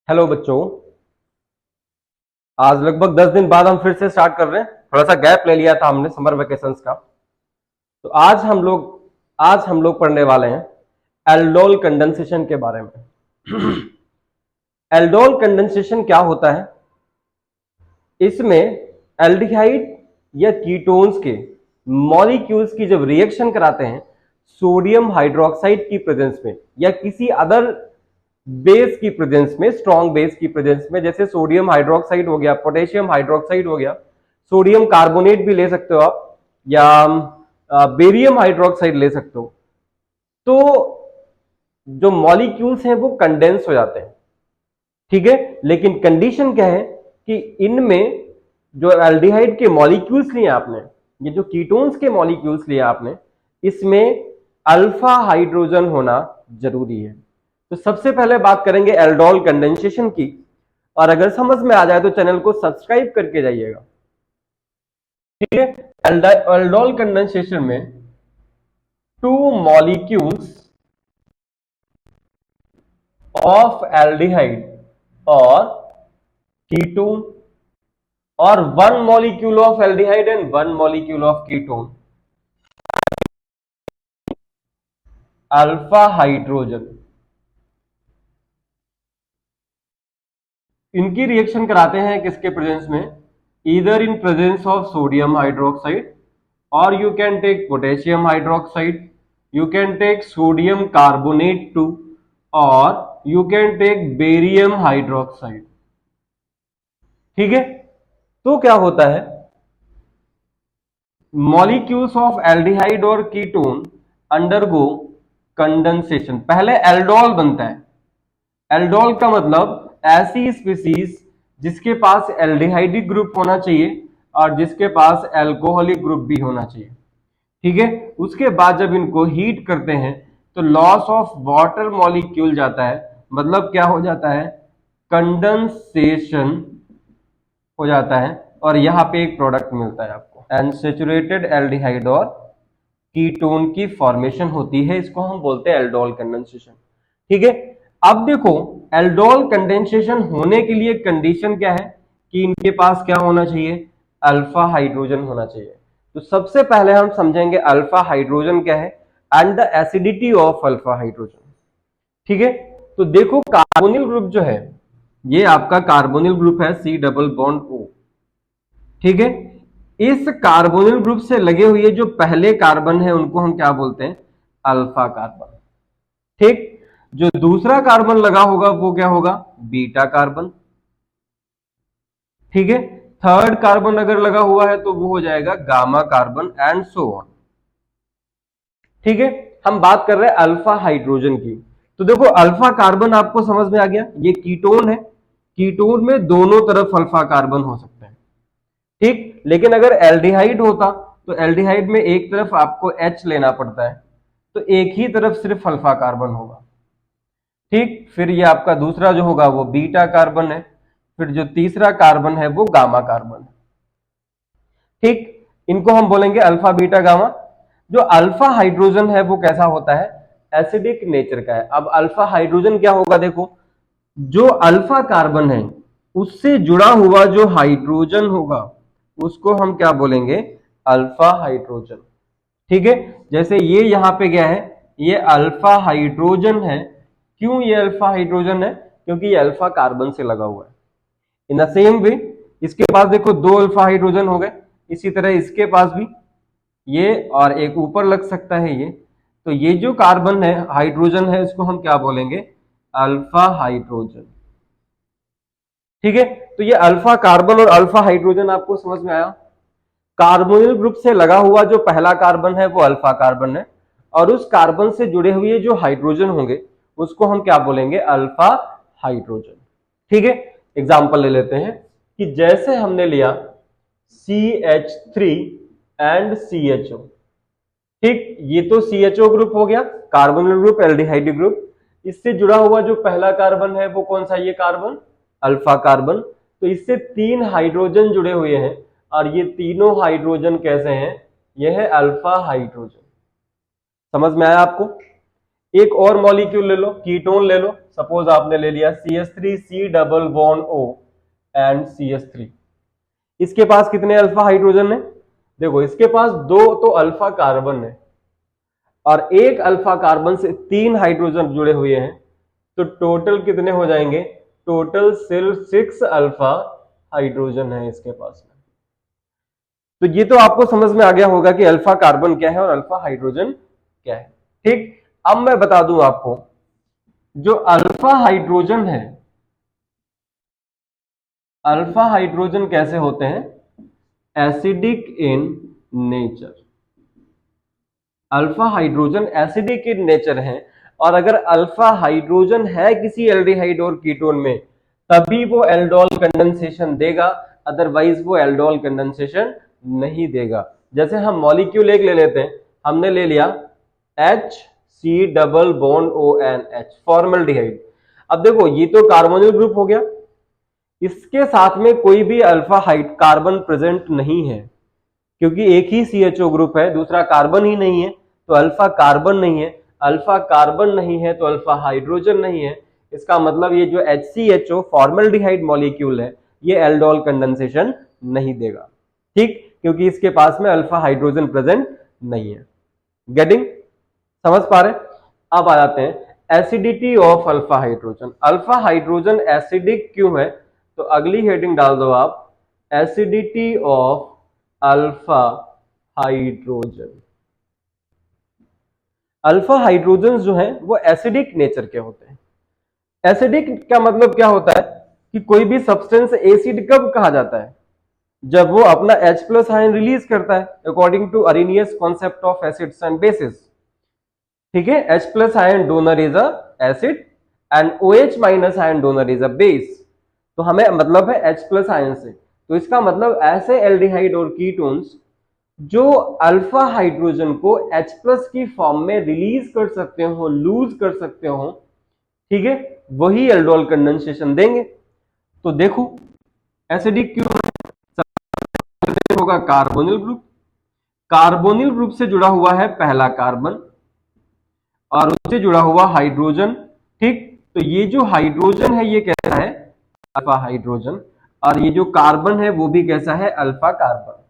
Hello बच्चों। आज लगभग 10 दिन बाद हम फिर से स्टार्ट कर रहे हैं। थोड़ा सा गैप ले लिया था हमने समर वेकेशंस का। तो आज हम लोग पढ़ने वाले हैं एल्डोल कंडेंसेशन के बारे में। एल्डोल कंडेंसेशन क्या होता है? इसमें एल्डिहाइड या कीटोन्स के मॉलिक्यूल्स की जब रिएक्शन कराते हैं सोडियम हाइड्रोक्साइड की प्रेजेंस में या किसी अदर बेस की प्रेजेंस में, स्ट्रॉन्ग बेस की प्रेजेंस में, जैसे सोडियम हाइड्रोक्साइड हो गया, पोटेशियम हाइड्रोक्साइड हो गया, सोडियम कार्बोनेट भी ले सकते हो आप, या बेरियम हाइड्रोक्साइड ले सकते हो। तो जो मॉलिक्यूल्स हैं वो कंडेंस हो जाते हैं, ठीक है। लेकिन कंडीशन क्या है कि इनमें जो एल्डिहाइड के मॉलिक्यूल्स लिए आपने, ये जो कीटोन्स के मॉलिक्यूल्स लिए आपने, इसमें अल्फा हाइड्रोजन होना जरूरी है। तो सबसे पहले बात करेंगे एल्डोल कंडेंसेशन की, और अगर समझ में आ जाए तो चैनल को सब्सक्राइब करके जाइएगा, ठीक है। एल्डोल कंडेंसेशन में टू मॉलिक्यूल्स ऑफ एल्डिहाइड और कीटोन और one molecule of aldehyde and one molecule of ketone, alpha hydrogen, इनकी रिएक्शन कराते हैं किसके प्रेजेंस में? Either in presence of sodium hydroxide, और you can take potassium hydroxide, you can take sodium carbonate too, और you can take barium hydroxide, ठीक है। तो क्या होता है, मॉलिक्यूल्स ऑफ एल्डिहाइड और कीटोन अंडरगो कंडेंसेशन। पहले एल्डोल बनता है। एल्डोल का मतलब ऐसी स्पीसीज जिसके पास एल्डिहाइडिक ग्रुप होना चाहिए और जिसके पास एल्कोहलिक ग्रुप भी होना चाहिए, ठीक है। उसके बाद जब इनको हीट करते हैं तो लॉस ऑफ वाटर मॉलिक्यूल जाता है, मतलब क्या हो जाता है? कंडेंसेशन हो जाता है, और यहां पे एक प्रोडक्ट मिलता है आपको, अनसैचुरेटेड एल्डिहाइड और कीटोन की फॉर्मेशन होती है। इसको हम बोलते हैं एल्डोल कंडेंसेशन, ठीक है। अब देखो, एल्डोल कंडेंसेशन होने के लिए कंडीशन क्या है कि इनके पास क्या होना चाहिए? अल्फा हाइड्रोजन होना चाहिए। तो सबसे पहले हम समझेंगे अल्फा हाइड्रोजन क्या है and the acidity of alpha hydrogen, ठीक है। तो देखो, कार्बोनिल ग्रुप जो है, ये आपका कार्बोनिल ग्रुप है सी डबल बॉन्ड ओ, ठीक है। इस कार्बोनिल ग्रुप से लगे हुए जो पहले कार्बन है उनको हम क्या बोलते हैं? अल्फा कार्बन, ठीक। जो दूसरा कार्बन लगा होगा वो क्या होगा? बीटा कार्बन, ठीक है। थर्ड कार्बन अगर लगा हुआ है तो वो हो जाएगा gamma carbon and so on, ठीक है। हम बात कर रहे हैं अल्फा हाइड्रोजन की। तो देखो, अल्फा कार्बन आपको समझ में आ गया, ये कीटोन है। कीटोन में दोनों तरफ अल्फा कार्बन हो सकते हैं, ठीक। लेकिन अगर एल्डिहाइड होता तो एल्डिहाइड में एक तरफ आपको H लेना पड़ता है, तो एक ही तरफ सिर्फ अल्फा कार्बन होगा, ठीक। फिर ये आपका दूसरा जो होगा वो बीटा कार्बन है, फिर जो तीसरा कार्बन है वो गामा कार्बन है, ठीक। इनको हम बोलेंगे अल्फा बीटा गामा। जो अल्फा हाइड्रोजन है वो कैसा होता है? एसिडिक नेचर का है। अब अल्फा हाइड्रोजन क्या होगा? देखो, जो अल्फा कार्बन है उससे जुड़ा हुआ जो हाइड्रोजन होगा उसको हम क्या बोलेंगे? अल्फा हाइड्रोजन, ठीक है। जैसे ये यहां पे क्या है, ये अल्फा हाइड्रोजन है। क्यों ये अल्फा हाइड्रोजन है? क्योंकि ये अल्फा कार्बन से लगा हुआ है। इन द सेम वे इसके पास देखो दो अल्फा हाइड्रोजन हो गए, इसी तरह इसके पास भी ये और एक ऊपर लग सकता है ये। तो ये जो कार्बन है, हाइड्रोजन है, इसको हम क्या बोलेंगे? अल्फा हाइड्रोजन, ठीक है। तो ये अल्फा कार्बन और अल्फा हाइड्रोजन आपको समझ में आया। कार्बोनिल ग्रुप से लगा हुआ जो पहला कार्बन है वो अल्फा कार्बन है, और उस कार्बन से जुड़े हुए जो हाइड्रोजन होंगे उसको हम क्या बोलेंगे? अल्फा हाइड्रोजन, ठीक है। एग्जाम्पल ले लेते हैं कि जैसे हमने लिया CH3 एंड CHO, ठीक। ये तो CHO ग्रुप हो गया, कार्बोनिल ग्रुप, एल्डिहाइड ग्रुप। इससे जुड़ा हुआ जो पहला कार्बन है वो कौन सा? ये कार्बन, अल्फा कार्बन। तो इससे तीन हाइड्रोजन जुड़े हुए हैं, और ये तीनों हाइड्रोजन कैसे हैं? ये है अल्फा हाइड्रोजन। समझ में आया आपको? एक और मॉलिक्यूल ले लो, कीटोन ले लो, सपोज आपने ले लिया CH3 C double bond O and CH3। इसके पास कितने अल्फा हाइड्रोजन है? देखो इसके पास दो तो अल्फा कार्बन है और एक अल्फा कार्बन से 3 हाइड्रोजन जुड़े हुए हैं, तो टोटल कितने हो जाएंगे? टोटल सिर्फ 6 अल्फा हाइड्रोजन है इसके पास में। तो ये तो आपको समझ में आ गया होगा कि अल्फा कार्बन क्या है और अल्फा हाइड्रोजन क्या है। ठीक, अब मैं बता दूं आपको, जो अल्फा हाइड्रोजन है, अल्फा हाइड्रोजन कैसे होते हैं? Acidic in nature. Alpha hydrogen acidic in nature है, और अगर अल्फा हाइड्रोजन है किसी एल्डिहाइड और कीटोन में तभी वो एल्डोल कंडेंसेशन देगा, अदरवाइज वो एल्डोल कंडेंसेशन नहीं देगा। जैसे हम मॉलिक्यूल एक ले लेते हैं, हमने ले लिया HC double bond ONH formaldehyde. अब देखो ये तो कार्बोनिल ग्रुप हो गया, इसके साथ में कोई भी अल्फा हाइड कार्बन प्रेजेंट नहीं है, क्योंकि एक ही CHO ग्रुप है, दूसरा कार्बन ही नहीं है, तो अल्फा कार्बन नहीं है। अल्फा कार्बन नहीं है तो अल्फा हाइड्रोजन नहीं है। इसका मतलब ये जो HCHO फॉर्मल्डिहाइड मॉलिक्यूल है, ये एल्डोल कंडेंसेशन नहीं देगा। ठीक, क्योंकि इसके पास में अल्फा हाइड्रोजन प्रेजेंट नहीं है। गेटिंग? समझ पा रहे? अब आ जाते हैं acidity of alpha hydrogen. Alpha hydrogen acidic क्यों है? तो अगली हेडिंग डाल दो आप, acidity of alpha hydrogen. Alpha hydrogen जो हैं वो एसिडिक नेचर के होते हैं। एसिडिक का मतलब क्या होता है कि कोई भी सब्सटेंस एसिड कब कहा जाता है? जब वो अपना H प्लस आयन रिलीज करता है, according to Arrhenius concept of acids and bases. ठीक है, H plus ion donor is a acid and OH minus ion donor is a base. तो हमें मतलब है H प्लस आयन से, तो इसका मतलब ऐसे एल्डिहाइड और कीटोन्स जो अल्फा हाइड्रोजन को H प्लस की फॉर्म में रिलीज कर सकते हो, लूज कर सकते हो, ठीक है, वही एल्डोल कंडेंसेशन देंगे। तो देखो एसिडिक क्यों होगा? कार्बोनिल ग्रुप, कार्बोनिल ग्रुप से जुड़ा हुआ है पहला कार्बन और उससे जुड़ा हुआ हाइड्रोजन। ठीक, तो ये जो हाइड्रोजन है ये कैसा है? अल्फा हाइड्रोजन, और ये जो कार्बन है वो भी कैसा है? Alpha carbon.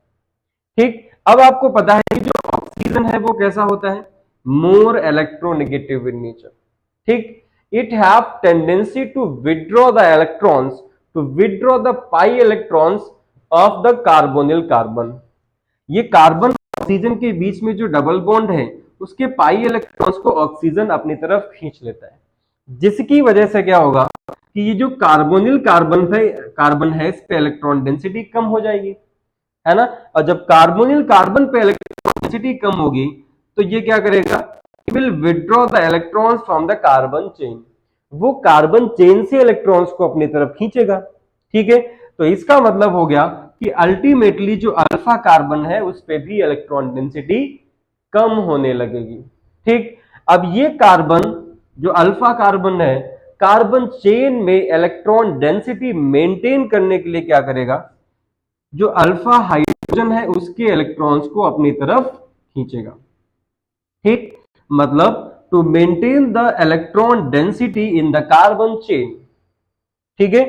ठीक, अब आपको पता है कि जो ऑक्सीजन है वो कैसा होता है? More electronegative in nature. ठीक, it have tendency to withdraw the electrons, to withdraw the pi electrons of the carbonyl carbon. ये कार्बन ऑक्सीजन के बीच में जो डबल बॉन्ड है उसके पाई इलेक्ट्रॉन्स को ऑक्सीजन अपनी तरफ खींच लेता है, जिसकी वजह से क्या होगा कि ये जो कार्बोनिल कार्बन है इस पे इलेक्ट्रॉन डेंसिटी कम हो जाएगी, है ना। और जब कार्बोनिल कार्बन पे इलेक्ट्रॉन डेंसिटी कम होगी तो ये क्या करेगा? It will withdraw the electrons from the carbon chain. वो कार्बन चेन से इलेक्ट्रॉन्स को अपनी तरफ खींचेगा। ठीक है, तो इसका मतलब हो गया कि अल्टीमेटली जो अल्फा कार्बन है उस पे भी इलेक्ट्रॉन डेंसिटी कम होने लगेगी। ठीक, अब ये कार्बन जो अल्फा कार्बन है, कार्बन चेन में इलेक्ट्रॉन डेंसिटी मेंटेन करने के लिए क्या करेगा? जो अल्फा हाइड्रोजन है उसके इलेक्ट्रॉन्स को अपनी तरफ खींचेगा। ठीक, मतलब to maintain the electron density in the carbon chain. ठीक है,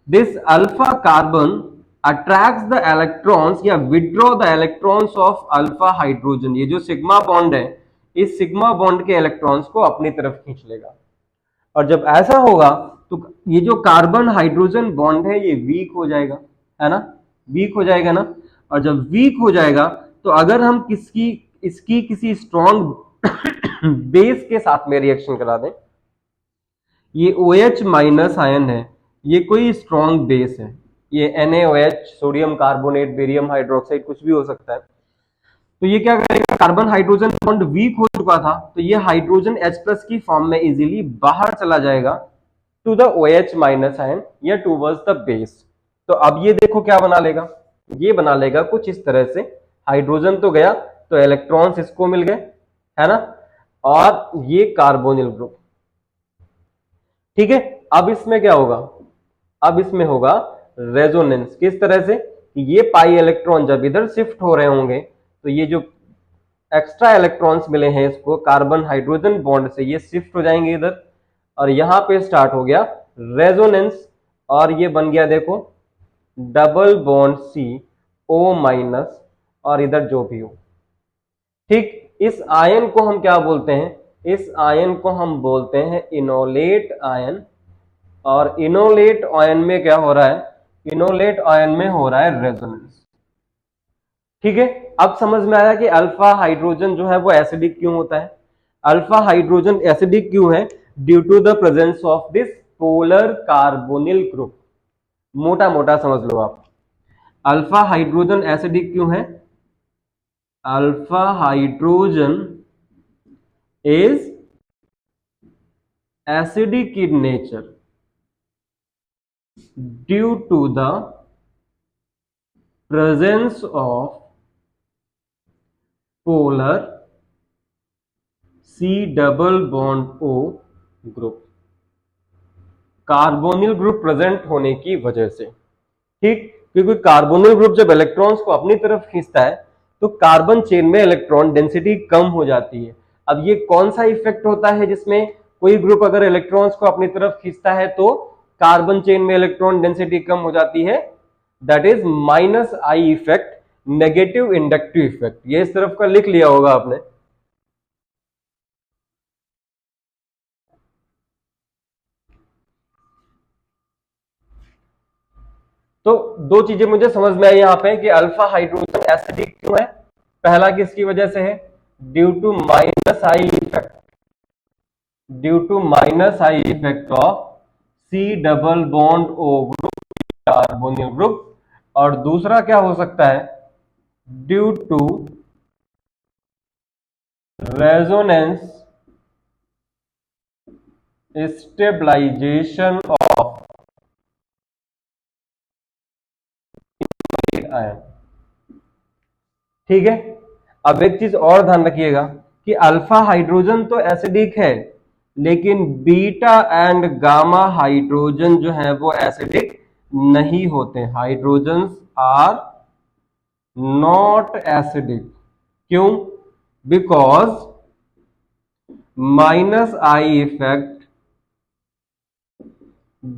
this alpha carbon attracts the electrons या withdraw the electrons of alpha hydrogen. ये जो सिग्मा बॉन्ड है, इस सिग्मा बॉन्ड के इलेक्ट्रॉन्स को अपनी तरफ खींच लेगा। और जब ऐसा होगा तो ये जो कार्बन हाइड्रोजन बॉन्ड है ये वीक हो जाएगा, है ना, वीक हो जाएगा ना। और जब वीक हो जाएगा तो अगर हम इसकी किसी स्ट्रॉन्ग बेस के साथ में रिएक्शन करा दें, ये OH माइनस आयन है, ये कोई स्ट्रॉन्ग बेस है, ये NaOH, sodium carbonate, barium hydroxide, कुछ भी हो सकता है। तो ये क्या करेगा? कार्बन हाइड्रोजन बॉन्ड वीक हो चुका था तो ये हाइड्रोजन H प्लस की फॉर्म में इजीली बाहर चला जाएगा to the OH minus ion या टूवर्ड्स द बेस। तो अब ये देखो क्या बना लेगा? ये बना लेगा कुछ इस तरह से, हाइड्रोजन तो गया तो इलेक्ट्रॉन्स इसको मिल गए, है ना, और ये कार्बोनिल ग्रुप। ठीक है, अब इसमें क्या होगा? अब इसमें होगा रेजोनेंस। किस तरह से? ये पाई इलेक्ट्रॉन जब इधर शिफ्ट हो रहे होंगे तो ये जो एक्स्ट्रा इलेक्ट्रॉन्स मिले हैं इसको कार्बन हाइड्रोजन बॉन्ड से, ये शिफ्ट हो जाएंगे इधर और यहां पे स्टार्ट हो गया रेजोनेंस और ये बन गया देखो double bond C O minus और इधर जो भी हो। ठीक, इस आयन को हम क्या बोलते हैं? इस आयन को हम बोलते हैं इनोलेट आयन। और इनोलेट आयन में क्या हो रहा है? इनोलेट आयन में हो रहा है रेजोनेंस। ठीक है, अब समझ में आया कि अल्फा हाइड्रोजन जो है वो एसिडिक क्यों होता है। अल्फा हाइड्रोजन एसिडिक क्यों है? Due to the presence of this polar carbonyl group. मोटा मोटा समझ लो आप, अल्फा हाइड्रोजन एसिडिक क्यों है? Alpha hydrogen is acidic in nature due to the presence of polar C double bond O group, carbonyl group present होने की वजह से। ठीक, क्योंकि कार्बोनिल ग्रुप जब इलेक्ट्रॉन्स को अपनी तरफ खींचता है तो कार्बन चेन में इलेक्ट्रॉन डेंसिटी कम हो जाती है। अब ये कौन सा इफेक्ट होता है जिसमें कोई ग्रुप अगर इलेक्ट्रॉन्स को अपनी तरफ खींचता है तो कार्बन चेन में इलेक्ट्रॉन डेंसिटी कम हो जाती है? That is minus I effect, negative inductive effect. ये इस तरफ का लिख लिया होगा आपने। तो दो चीजें मुझे समझ में आई यहां पे कि अल्फा हाइड्रोजन एसिडिक क्यों है। पहला किसकी वजह से है? Due to minus I effect, due to minus I effect of C double bond O group carbonyl group. और दूसरा क्या हो सकता है? Due to resonance stabilization of ion. ठीक है, अब एक चीज और ध्यान रखिएगा कि अल्फा हाइड्रोजन तो एसिडिक है लेकिन बीटा एंड गामा हाइड्रोजन जो है वो एसिडिक नहीं होते। Hydrogen are not acidic. क्यों? Because minus I effect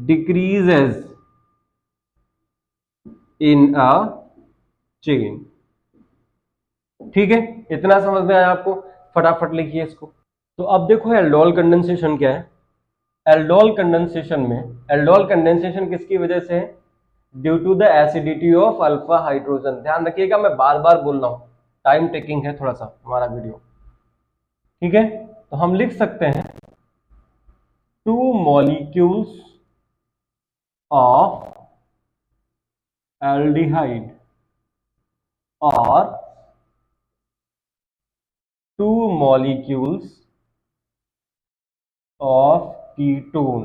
decreases in a chain. ठीक है, इतना समझ में आया आपको? फटाफट लिखिए इसको। तो अब देखो एल्डोल कंडेंसेशन क्या है। एल्डोल कंडेंसेशन में, एल्डोल कंडेंसेशन किसकी वजह से है? Due to the acidity of alpha hydrogen. ध्यान रखिएगा, मैं बार बार बोल रहा हूं, टाइम टेकिंग है थोड़ा सा हमारा वीडियो। ठीक है, तो हम लिख सकते हैं टू मॉलिक्यूल्स ऑफ एल्डिहाइड और two molecules of ketone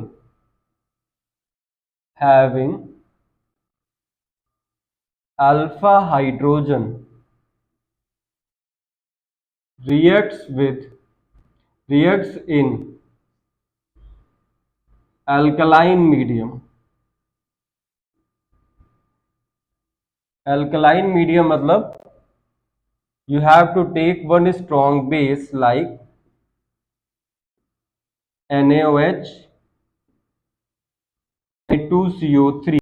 having alpha hydrogen reacts in alkaline medium. Alkaline medium मतलब you have to take one strong base like NaOH, Na2CO3,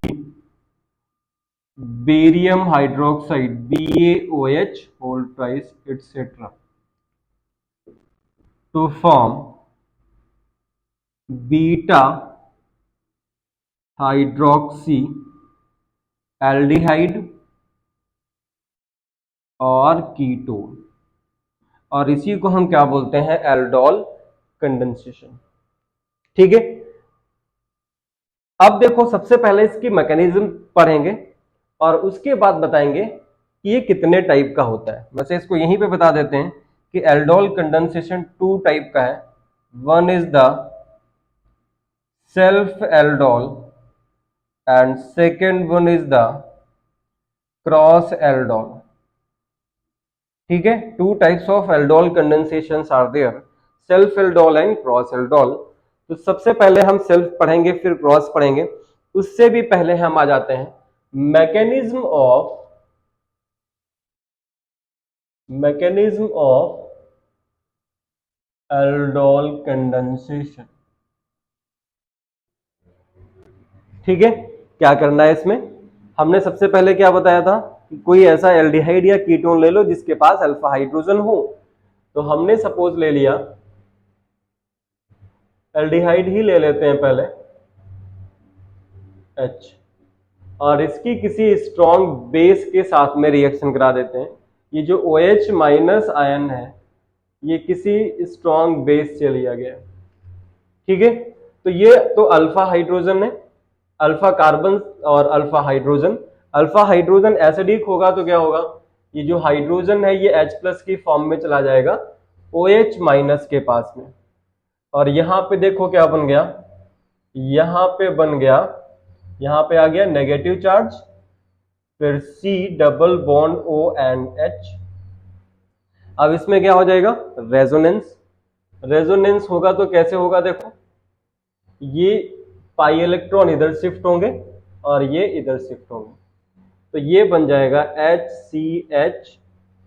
barium hydroxide BaOH whole twice etc. to form beta hydroxy aldehyde और ketone. और इसी को हम क्या बोलते हैं? Aldol condensation. ठीक है, अब देखो सबसे पहले इसकी मैकेनिज्म पढ़ेंगे और उसके बाद बताएंगे कि ये कितने टाइप का होता है। वैसे इसको यहीं पे बता देते हैं कि एल्डोल कंडेंसेशन टू टाइप का है। One is the self aldol and second one is the cross aldol. ठीक है, two types of aldol condensations are there, self aldol and cross aldol. तो सबसे पहले हम सेल्फ पढ़ेंगे फिर क्रॉस पढ़ेंगे। उससे भी पहले हम आ जाते हैं mechanism of mechanism of aldol condensation. ठीक है, क्या करना है इसमें? हमने सबसे पहले क्या बताया था कि कोई ऐसा एल्डिहाइड या कीटोन ले लो जिसके पास अल्फा हाइड्रोजन हो। तो हमने सपोज ले लिया एल्डिहाइड ही ले लेते हैं पहले, H, और इसकी किसी स्ट्रॉन्ग बेस के साथ में रिएक्शन करा देते हैं। ये जो OH माइनस आयन है ये किसी स्ट्रॉन्ग बेस से लिया गया है। ठीक है, तो ये तो अल्फा हाइड्रोजन है, अल्फा कार्बन और alpha hydrogen. Alpha hydrogen acidic होगा तो क्या होगा, ये जो हाइड्रोजन है ये H प्लस की फॉर्म में चला जाएगा OH माइनस के पास में, और यहां पे देखो क्या बन गया, यहां पे बन गया, यहां पे आ गया नेगेटिव चार्ज, फिर C डबल बॉन्ड ONH। अब इसमें क्या हो जाएगा, रेजोनेंस। रेजोनेंस होगा तो कैसे होगा, देखो ये पाई इलेक्ट्रॉन इधर शिफ्ट होंगे और ये इधर शिफ्ट होंगे, तो ये बन जाएगा HCH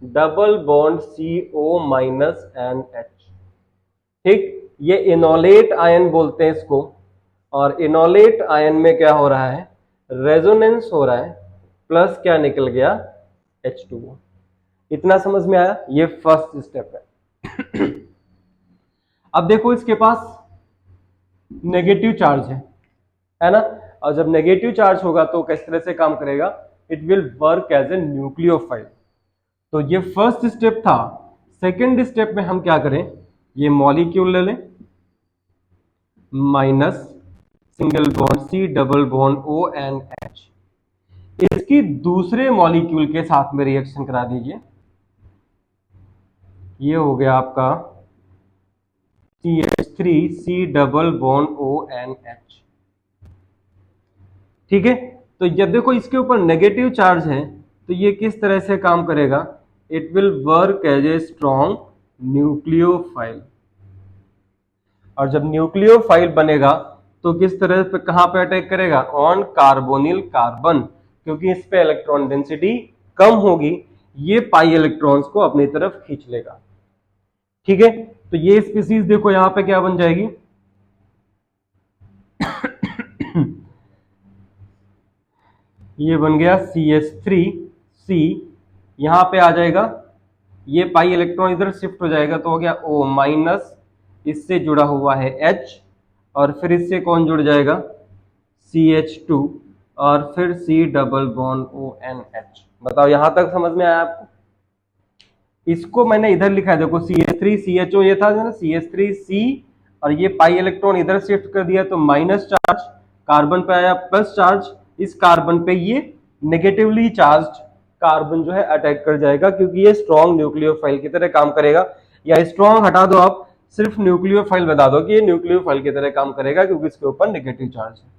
double bond CO minus NH। ठीक, ये इनोलेट आयन बोलते हैं इसको, और इनोलेट आयन में क्या हो रहा है, रेजोनेंस हो रहा है, प्लस क्या निकल गया, H2O। इतना समझ में आया, ये फर्स्ट स्टेप है। अब देखो इसके पास नेगेटिव चार्ज है ना, और जब नेगेटिव चार्ज होगा तो किस तरह से काम करेगा, it will work as a nucleophile. तो ये फर्स्ट स्टेप था। सेकेंड स्टेप में हम क्या करें, ये मॉलिक्यूल ले लें, minus single bond C double bond ONH, इसकी दूसरे मॉलिक्यूल के साथ में रिएक्शन करा दीजिए। ये हो गया आपका CH3C डबल बॉन्ड ONH। ठीक है, तो जब देखो इसके ऊपर नेगेटिव चार्ज है तो ये किस तरह से काम करेगा, it will work as a strong nucleophile. और जब न्यूक्लियोफाइल बनेगा तो किस तरह पे, कहां पे अटैक करेगा, ऑन कार्बोनिल कार्बन, क्योंकि इस पे इलेक्ट्रॉन डेंसिटी कम होगी, ये पाई इलेक्ट्रॉन्स को अपनी तरफ खींच लेगा। ठीक है, तो ये स्पीसीज देखो यहां पे क्या बन जाएगी, ये बन गया CH3C, यहां पे आ जाएगा, ये पाई इलेक्ट्रॉन इधर शिफ्ट हो जाएगा तो हो गया O माइनस, इससे जुड़ा हुआ है H, और फिर इससे कौन जुड़ जाएगा, CH2, और फिर C डबल बॉन्ड ONH। बताओ यहां तक समझ में आया आपको? इसको मैंने इधर लिखा है, देखो CH3CHO ये था ना, CH3C, और ये पाई इलेक्ट्रॉन इधर शिफ्ट कर दिया तो माइनस चार्ज, कार्बन पे आया प्लस चार्ज, इस कार्बन पे ये नेगेटिवली चार्ज्ड कार्बन जो है अटैक कर जाएगा, क्योंकि ये स्ट्रॉन्ग न्यूक्लियोफाइल की तरह काम करेगा। या स्ट्रॉन्ग हटा दो आप, सिर्फ न्यूक्लियोफाइल बता दो कि ये न्यूक्लियोफाइल की तरह काम करेगा, क्योंकि इसके ऊपर नेगेटिव चार्ज है।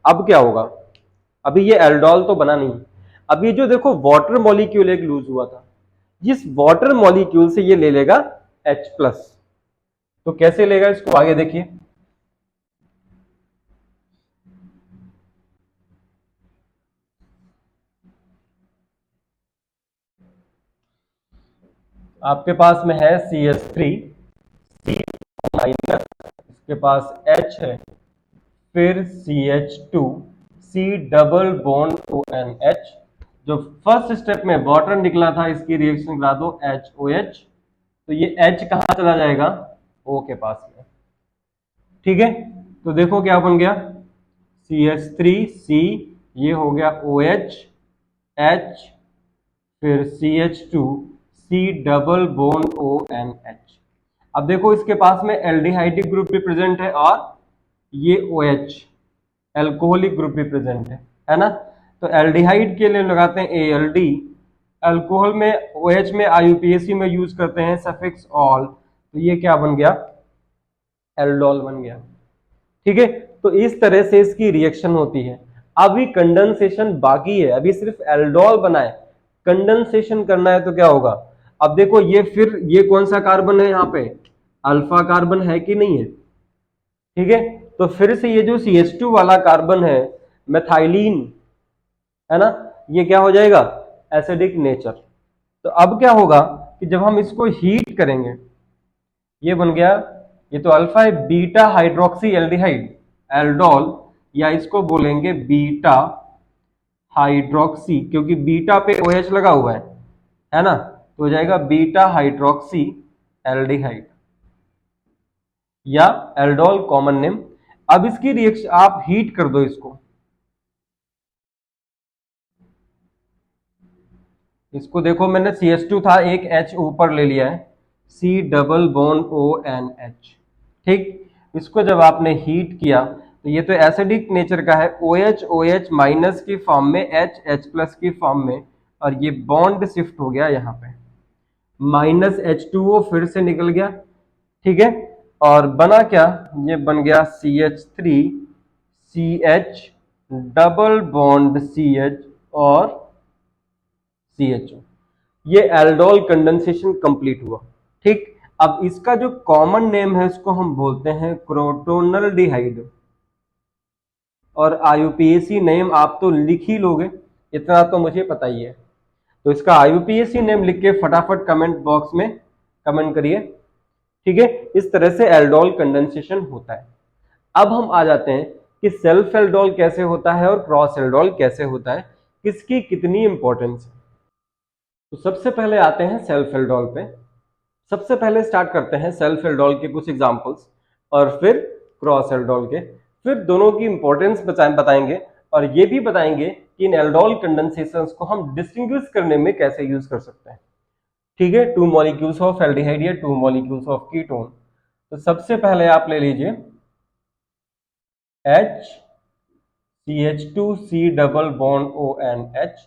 अब क्या होगा, अभी ये एल्डोल तो बना नहीं, अब ये जो देखो वाटर मॉलिक्यूल एक लूज हुआ था, जिस वाटर मॉलिक्यूल से ये ले लेगा H प्लस। तो कैसे लेगा इसको, आगे देखिए, आपके पास में है CH3 C माइनस, इसके पास H है, फिर CH2 C double bond ONH। जो फर्स्ट स्टेप में वाटर निकला था इसकी रिएक्शन करा दो HOH, तो ये H कहां चला जाएगा, O के पास में। ठीक है, तो देखो क्या बन गया, CH3C, ये हो गया OH, H, फिर CH2 C double bond ONH। अब देखो इसके पास में एल्डिहाइडिक ग्रुप भी प्रेजेंट है, और ये OH एल्कोहलिक ग्रुप भी प्रेजेंट है ना। तो एल्डिहाइड के लिए लगाते हैं ALD, अल्कोहल में OH में IUPAC में यूज करते हैं सफिक्स ऑल, तो ये क्या बन गया, एल्डोल बन गया। ठीक है, तो इस तरह से इसकी रिएक्शन होती है। अभी कंडेंसेशन बाकी है, अभी सिर्फ एल्डोल बना है, कंडेंसेशन करना है तो क्या होगा। अब देखो ये फिर ये कौन सा कार्बन है, यहाँ पे अल्फा कार्बन है कि नहीं है। ठीक है, तो फिर से ये जो CH2 वाला कार्बन है, मेथाइलिन है ना, ये क्या हो जाएगा, एसिडिक नेचर। तो अब क्या होगा कि जब हम इसको हीट करेंगे, ये बन गया, ये तो अल्फा है, बीटा हाइड्रोक्सी एल्डिहाइड, एल्डोल, या इसको बोलेंगे बीटा हाइड्रोक्सी, क्योंकि बीटा पे OH लगा हुआ है ना, तो हो जाएगा बीटा हाइड्रोक्सी एल्डिहाइड या एल्डोल कॉमन नेम। अब इसकी रिएक्शन आप हीट कर दो इसको देखो, मैंने CH2 था, एक H ऊपर ले लिया है, C डबल बॉन्ड ONH, ठीक। इसको जब आपने हीट किया तो ये तो एसिडिक नेचर का है, OH OH माइनस की फॉर्म में, H H प्लस की फॉर्म में, और ये बॉन्ड शिफ्ट हो गया यहाँ पे, माइनस H2O फिर से निकल गया, ठीक है। और बना क्या, ये बन गया CH3 CH double bond CH और CHO, ये एल्डोल कंडेंसेशन कंप्लीट हुआ, ठीक। अब इसका जो कॉमन नेम है इसको हम बोलते हैं क्रोटोनल्डिहाइड, और IUPAC नेम आप तो लिख ही लोगे, इतना तो मुझे पता ही है। तो इसका IUPAC नेम लिख के फटाफट कमेंट बॉक्स में कमेंट करिए, ठीक है। इस तरह से एल्डोल कंडेंसेशन होता है। अब हम आ जाते हैं कि सेल्फ एल्डोल कैसे होता है और क्रॉस एल्डोल कैसे होता है, किसकी कितनी इंपॉर्टेंस है। तो सबसे पहले आते हैं सेल्फ एल्डोल पे। सबसे पहले स्टार्ट करते हैं सेल्फ एल्डोल के कुछ एग्जांपल्स, और फिर क्रॉस एल्डोल के, फिर दोनों की इंपॉर्टेंस बताएंगे, और ये भी बताएंगे कि इन एल्डोल कंडेंसेशंस को हम डिस्टिंग्विश करने में कैसे यूज कर सकते हैं, ठीक है। टू मॉलिक्यूल्स ऑफ एल्डिहाइड या टू मॉलिक्यूल्स ऑफ कीटोन। तो सबसे पहले आप ले लीजिए CH2C double bond ONH,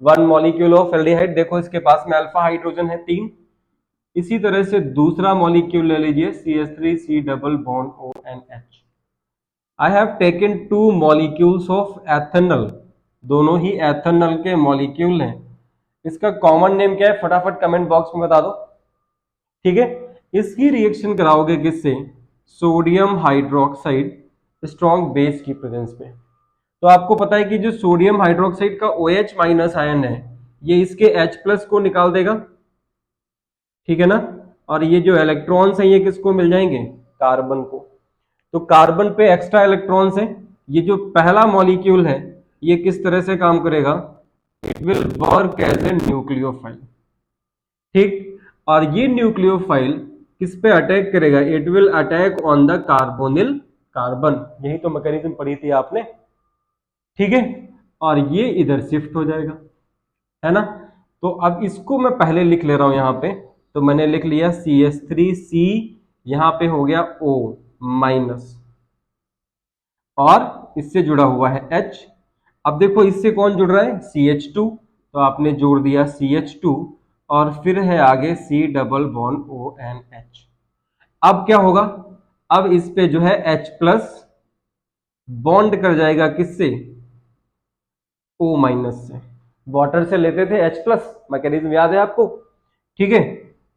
one molecule of aldehyde, देखो इसके पास में अल्फा हाइड्रोजन है 3। इसी तरह से दूसरा मॉलिक्यूल ले लीजिए CH3C double bond ONH। I have taken to molecules of ethanol, दोनों ही एथेनॉल के मॉलिक्यूल हैं। इसका कॉमन नेम क्या है, फटाफट कमेंट बॉक्स में बता दो, ठीक है। इसकी रिएक्शन कराओगे किससे, सोडियम हाइड्रोक्साइड स्ट्रॉन्ग बेस की प्रेजेंस में। तो आपको पता है कि जो सोडियम हाइड्रोक्साइड का OH माइनस आयन है, ये इसके H प्लस को निकाल देगा, ठीक है ना। और ये जो इलेक्ट्रॉन्स हैं ये किसको मिल जाएंगे, कार्बन को। तो कार्बन पे एक्स्ट्रा इलेक्ट्रॉन्स हैं, ये जो पहला मॉलिक्यूल है ये किस तरह से काम करेगा, it will work as a nucleophile, ठीक। और ये न्यूक्लियोफाइल किस पे अटैक करेगा, it will attack on the carbonyl carbon, यही तो मैकेनिज्म पढ़ी थी आपने, ठीक है। और ये इधर शिफ्ट हो जाएगा, है ना। तो अब इसको मैं पहले लिख ले रहा हूं यहां पे, तो मैंने लिख लिया CH3C, यहां पे हो गया O माइनस, और इससे जुड़ा हुआ है H। अब देखो इससे कौन जुड़ रहा है, CH2, तो आपने जोड़ दिया CH2, और फिर है आगे C डबल बॉन्ड ONH। अब क्या होगा, अब इस पे जो है H प्लस बॉन्ड कर जाएगा किससे, O माइनस से, वाटर से लेते थे H प्लस, मैकेनिज्म याद है आपको, ठीक है।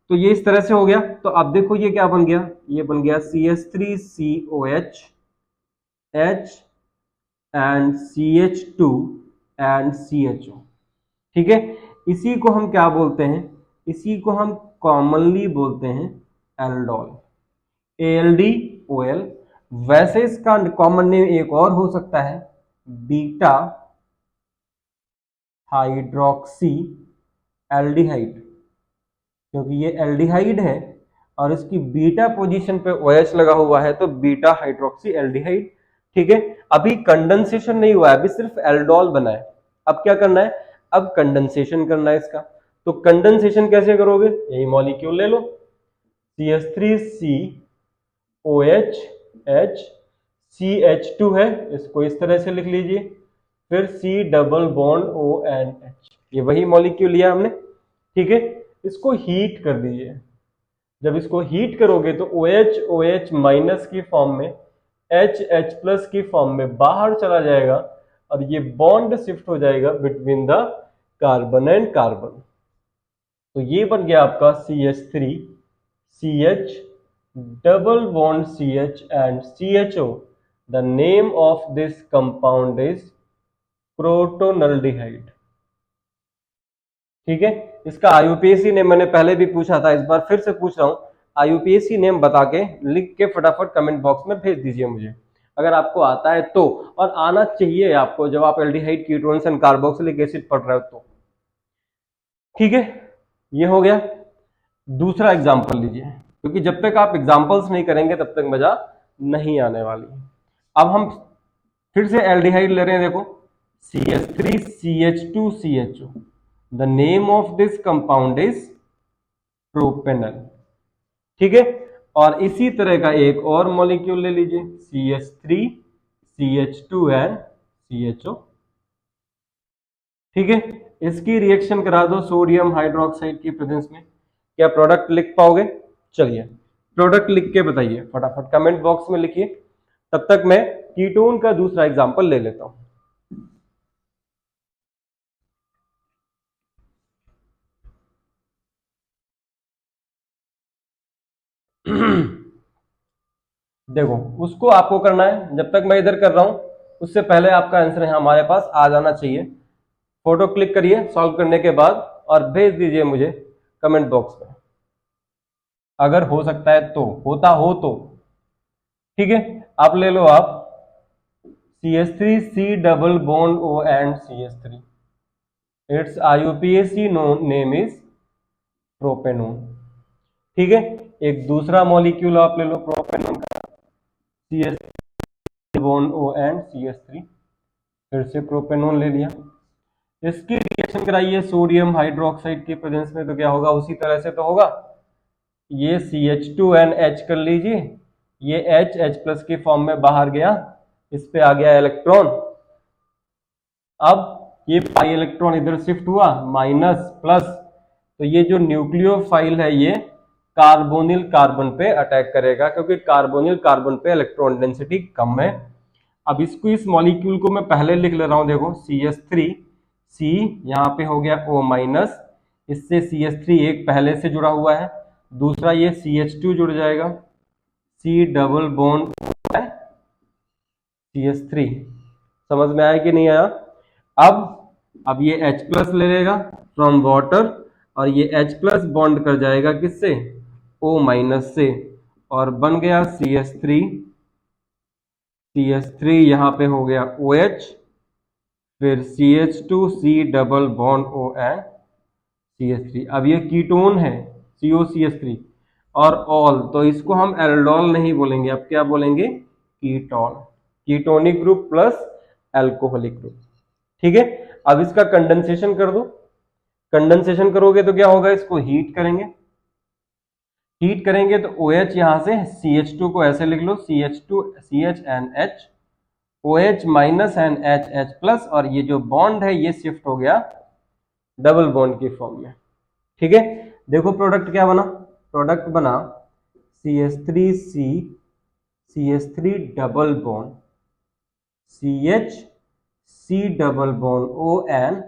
तो ये इस तरह से हो गया। तो अब देखो ये क्या बन गया, ये बन गया CH3COH H and CH2 and CHO, ठीक है। इसी को हम क्या बोलते हैं, इसी को हम कॉमनली बोलते हैं एल्डोल, ALDOL। वैसे इसका कॉमन नेम एक और हो सकता है, बीटा हाइड्रोक्सी एल्डिहाइड, क्योंकि ये एल्डिहाइड है और इसकी बीटा पोजीशन पे OH लगा हुआ है, तो बीटा हाइड्रोक्सी एल्डिहाइड, ठीक है। अभी कंडेंसेशन नहीं हुआ है, अभी सिर्फ एल्डोल बना है। अब क्या करना है, अब कंडेंसेशन करना है इसका। तो कंडेंसेशन कैसे करोगे, यही मॉलिक्यूल ले लो, CH3COH H, CH2 है, इसको इस तरह से लिख लीजिए, फिर C डबल बॉन्ड ONH, ये वही मॉलिक्यूल लिया हमने, ठीक है। इसको हीट कर दीजिए, जब इसको हीट करोगे तो OH OH माइनस की फॉर्म में, H H प्लस की फॉर्म में बाहर चला जाएगा, और ये बॉन्ड शिफ्ट हो जाएगा between the carbon and carbon. तो ये बन गया आपका CH3CH double bond CH and CHO. The name of this compound is protonaldehyde. ठीक है, इसका आईयूपीएसी नेम मैंने पहले भी पूछा था, इस बार फिर से पूछ रहा हूं, आईयूपीएसी नेम बता के लिख के फटाफट कमेंट बॉक्स में भेज दीजिए मुझे, अगर आपको आता है तो, और आना चाहिए आपको जब आप aldehyde ketones and carboxylic acid पढ़ रहे हो तो। ठीक है, ये हो गया। दूसरा एग्जाम्पल लीजिए, क्योंकि जब तक आप एग्जाम्पल्स नहीं करेंगे तब तक मजा नहीं आने वाली है। अब हम फिर से एल्डिहाइड ले रहे हैं, देखो CH3CH2CHO, the name of this compound is propanal. ठीक है, और इसी तरह का एक और मॉलिक्यूल ले लीजिए CH3CH2 एंड CHO। ठीक है, इसकी रिएक्शन करा दो सोडियम हाइड्रोक्साइड की प्रेजेंस में, क्या प्रोडक्ट लिख पाओगे? चलिए प्रोडक्ट लिख के बताइए फटाफट कमेंट बॉक्स में लिखिए, तब तक मैं कीटोन का दूसरा एग्जांपल ले लेता हूं। देखो उसको आपको करना है, जब तक मैं इधर कर रहा हूं उससे पहले आपका आंसर है हमारे पास आ जाना चाहिए। फोटो क्लिक करिए सॉल्व करने के बाद और भेज दीजिए मुझे कमेंट बॉक्स में, अगर हो सकता है तो, होता हो तो। ठीक है, आप ले लो आप CH3 C double bond O and CH3, it's IUPAC name is propanone. ठीक है, एक दूसरा मॉलिक्यूल आप ले लो प्रोपेनोन का, CH3 bond O and CH3, फिर से प्रोपेनोन ले लिया, इसकी रिएक्शन कराइए सोडियम हाइड्रोक्साइड की प्रेजेंस में, तो क्या होगा? उसी तरह से तो होगा, ये CH2NH कर लीजिए, ये H प्लस के फॉर्म में बाहर गया, इस पे आ गया इलेक्ट्रॉन, अब ये पाई इलेक्ट्रॉन इधर शिफ्ट हुआ माइनस प्लस, तो ये जो न्यूक्लियोफाइल है ये कार्बोनिल कार्बन पे अटैक करेगा, क्योंकि कार्बोनिल कार्बन पे इलेक्ट्रॉन डेंसिटी कम है। अब इसको, इस मॉलिक्यूल को मैं पहले लिख ले रहा हूं, देखो CH3 C यहाँ पे हो गया O माइनस, इससे CH3 एक पहले से जुड़ा हुआ है, दूसरा ये CH2 जुड़ जाएगा, C डबल बॉन्ड CH3, समझ में आया कि नहीं आया? अब ये H प्लस ले लेगा फ्रॉम वाटर, और ये H प्लस बॉन्ड कर जाएगा किससे? O माइनस से, और बन गया CH3 यहाँ पे हो गया OH, फिर CH2C double bond O and CH3। अब ये कीटोन है COCH3 और ऑल, तो इसको हम एल्डोल नहीं बोलेंगे, अब क्या बोलेंगे? Ketone, ketonic group plus alcoholic group. ठीक है, अब इसका कंडेंसेशन कर दो, कंडेंसेशन करोगे तो क्या होगा? इसको हीट करेंगे, हीट करेंगे तो OH यहां से CH2 को ऐसे लिख लो CH2 CHNH, OH minus and H plus, और ये जो बॉन्ड है ये शिफ्ट हो गया डबल बॉन्ड की फॉर्म में। ठीक है, देखो प्रोडक्ट क्या बना? प्रोडक्ट बना CH3C CH3 double bond CH C double bond O and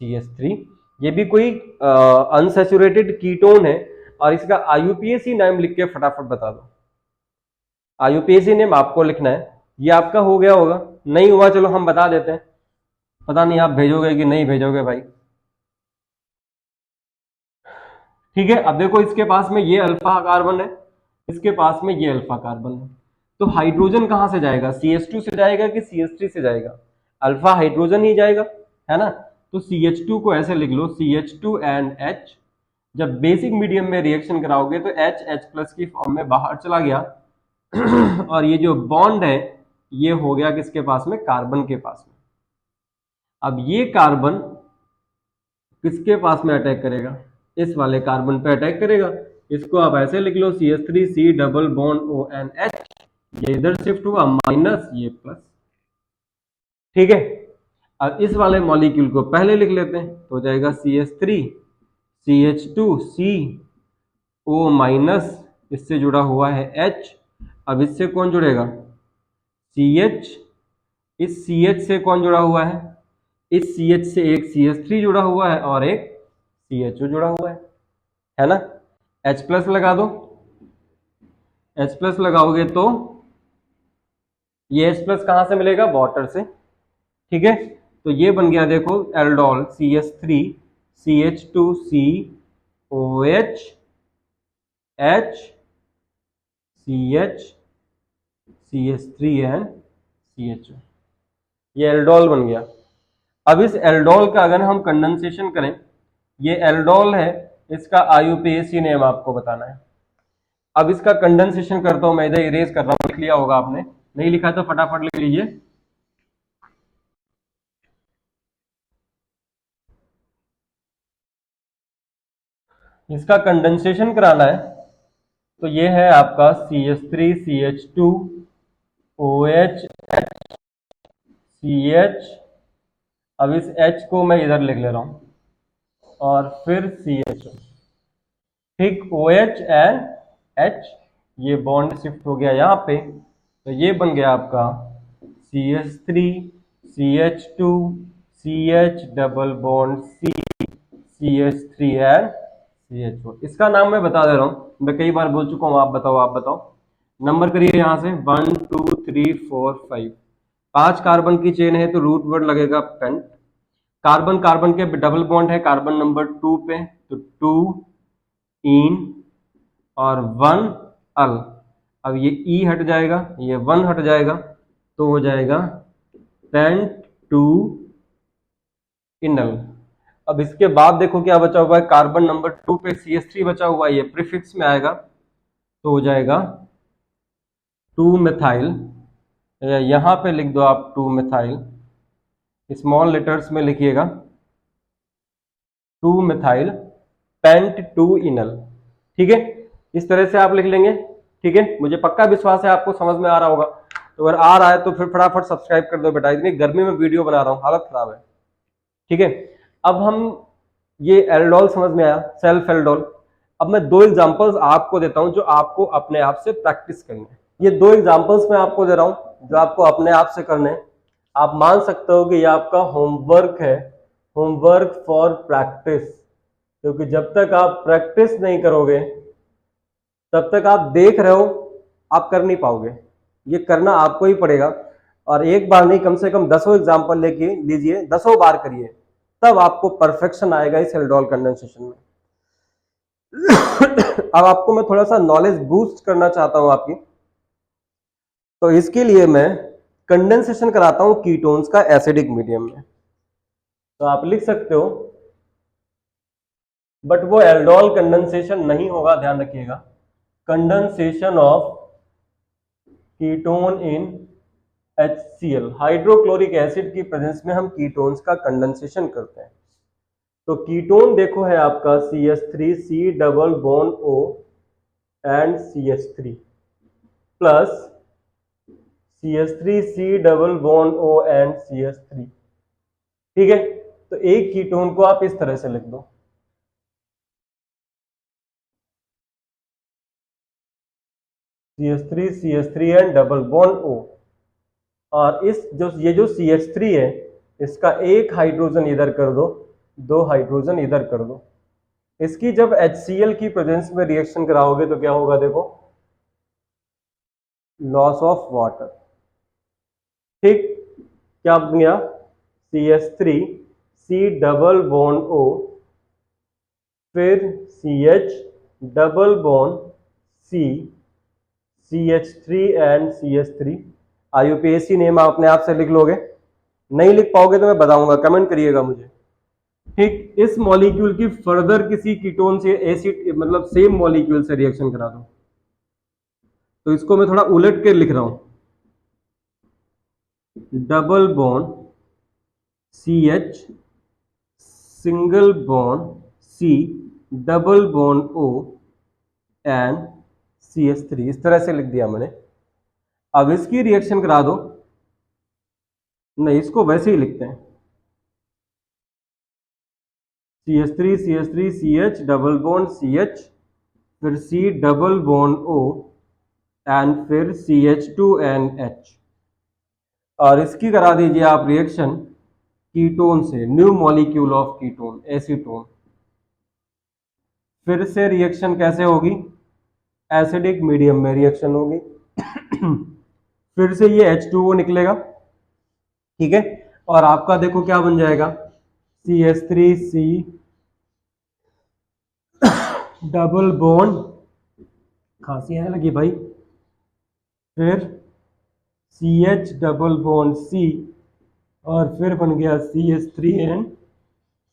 CH3। ये भी कोई अनसैचुरेटेड कीटोन है, और इसका IUPAC नाम लिख के फटाफट बता दो। IUPAC नेम आपको लिखना है, ये आपका हो गया होगा, नहीं हुआ चलो हम बता देते हैं, पता नहीं आप भेजोगे कि नहीं भेजोगे भाई। ठीक है, अब देखो इसके पास में ये अल्फा कार्बन है, इसके पास में ये अल्फा कार्बन है, तो हाइड्रोजन कहां से जाएगा? CH2 से जाएगा कि CH3 से जाएगा? अल्फा हाइड्रोजन ही जाएगा, है ना? तो CH2 को ऐसे लिख लो CH2 एंड H, जब बेसिक मीडियम में रिएक्शन कराओगे तो H प्लस की फॉर्म में बाहर चला गया, और ये जो बॉन्ड है ये हो गया किसके पास में? कार्बन के पास में। अब ये कार्बन किसके पास में अटैक करेगा? इस वाले कार्बन पे अटैक करेगा, इसको आप ऐसे लिख लो CH3C double bond O and H, ये इधर शिफ्ट हुआ माइनस, ये प्लस। ठीक है, अब इस वाले मॉलिक्यूल को पहले लिख लेते हैं, तो हो जाएगा CH3 CH2C O माइनस, इससे जुड़ा हुआ है H, अब इससे कौन जुड़ेगा? CH, इस CH से कौन जुड़ा हुआ है? इस CH से एक CH3 जुड़ा हुआ है और एक CHO जुड़ा हुआ है ना? H प्लस लगा दो, H प्लस लगाओगे तो ये H प्लस कहां से मिलेगा? वाटर से। ठीक है, तो ये बन गया देखो aldol CH3 CH2COH H CH CH3 and CHO, ये एल्डोल बन गया। अब इस एल्डोल का अगर हम कंडेंसेशन करें, ये एल्डोल है, इसका IUPAC नेम आपको बताना है। अब इसका कंडेंसेशन करता हूं मैं, इधर इरेज कर रहा हूं, लिख लिया होगा आपने, नहीं लिखा तो फटाफट लिख लीजिए। इसका कंडेंसेशन कराना है तो ये है आपका CH3CH2OH CH, अब इस H को मैं इधर लिख ले रहा हूं और फिर CHO, ठीक, OH एंड H, ये बॉन्ड शिफ्ट हो गया यहाँ पे, तो ये बन गया आपका CH3CH2CH double bond CH3 and CHO। इसका नाम मैं बता दे रहा हूँ, मैं कई बार बोल चुका हूँ, आप बताओ आप बताओ। नंबर करिए यहाँ से 1 2 3 4 5, 5 कार्बन की चेन है तो रूट वर्ड लगेगा पेंट। कार्बन कार्बन के डबल बॉन्ड है कार्बन नंबर 2 पे, तो 2 इन और 1 अल। अब ये ई हट जाएगा, ये 1 हट जाएगा, तो हो जाएगा पेंट 2 इनल। अब इसके बाद देखो क्या बचा हुआ है, कार्बन नंबर 2 पे CH3 बचा हुआ है, ये प्रीफिक्स में आएगा, तो हो जाएगा 2 मिथाइल, या यहां पे लिख दो आप 2 मिथाइल, स्मॉल लेटर्स में लिखिएगा 2 मिथाइल पेंट 2 इनल, ठीक है, इस तरह से आप लिख लेंगे। ठीक है, मुझे पक्का विश्वास है आपको समझ में आ रहा होगा, तो अगर आ रहा है तो फिर फटाफट सब्सक्राइब कर दो बेटा, इतनी गर्मी में वीडियो बना रहा हूँ, हालत खराब है। ठीक है, अब हम, ये एल्डोल समझ में आया, सेल्फ एल्डोल। अब मैं 2 एग्जांपल्स आपको देता हूं जो आपको अपने आप से प्रैक्टिस करनी है। ये 2 एग्जांपल्स मैं आपको दे रहा हूं जो आपको अपने आप से करने हैं। आप मान सकते हो कि ये आपका होमवर्क है, होमवर्क फॉर प्रैक्टिस, क्योंकि जब तक आप प्रैक्टिस नहीं करोगे तब तक आप देख रहे हो, आप कर नहीं पाओगे, ये करना आपको ही पड़ेगा। और एक बार नहीं, कम से कम 10 एग्जाम्पल लेके लीजिए, 10 बार करिए, तब आपको परफेक्शन आएगा इस एल्डोल कंडेंसेशन में। अब आपको मैं थोड़ा सा नॉलेज बूस्ट करना चाहता हूं आपकी, तो इसके लिए मैं कंडेंसेशन कराता हूं कीटोन्स का एसिडिक मीडियम में। तो आप लिख सकते हो, बट वो एल्डोल कंडेंसेशन नहीं होगा, ध्यान रखिएगा, condensation of ketone in HCl, hydrochloric acid की प्रेजेंस में हम कीटोन्स का कंडेंसेशन करते हैं। तो कीटोन देखो है आपका CH3C double bond O and CH3 plus CH3C double bond O and CH3, ठीक है। तो एक कीटोन को आप इस तरह से लिख दो, CH3 and double bond O, और इस ये जो CH3 है इसका एक हाइड्रोजन इधर कर दो, 2 हाइड्रोजन इधर कर दो। इसकी जब HCl की प्रेजेंस में रिएक्शन कराओगे तो क्या होगा, देखो, लॉस ऑफ वाटर, ठीक, क्या बन गया, CH3C डबल बॉन्ड O, फिर CH double bond C, CH3 and CH3। IUPAC name आप अपने आप से लिख लोगे, नहीं लिख पाओगे तो मैं बताऊंगा, कमेंट करिएगा मुझे, ठीक। इस मॉलिक्यूल की फर्दर किसी कीटोन से एसिड, मतलब सेम मॉलिक्यूल से रिएक्शन करा दो, तो इसको मैं थोड़ा उलट के लिख रहा हूं, double bond CH single bond C double bond O and CH3, इस तरह से लिख दिया मैंने। अब इसकी रिएक्शन करा दो, नहीं इसको वैसे ही लिखते हैं, CH3 CH double bond CH, फिर C double bond O and फिर CH2 एंड H, और इसकी करा दीजिए आप रिएक्शन कीटोन से, new molecule of ketone, acetone. फिर से रिएक्शन कैसे होगी, एसिडिक मीडियम में रिएक्शन होगी। फिर से ये H2O निकलेगा, ठीक है, और आपका देखो क्या बन जाएगा, CH3C डबल बॉन्ड, खांसी आने लगी भाई, फिर CH डबल बॉन्ड C, और फिर बन गया CH3 एंड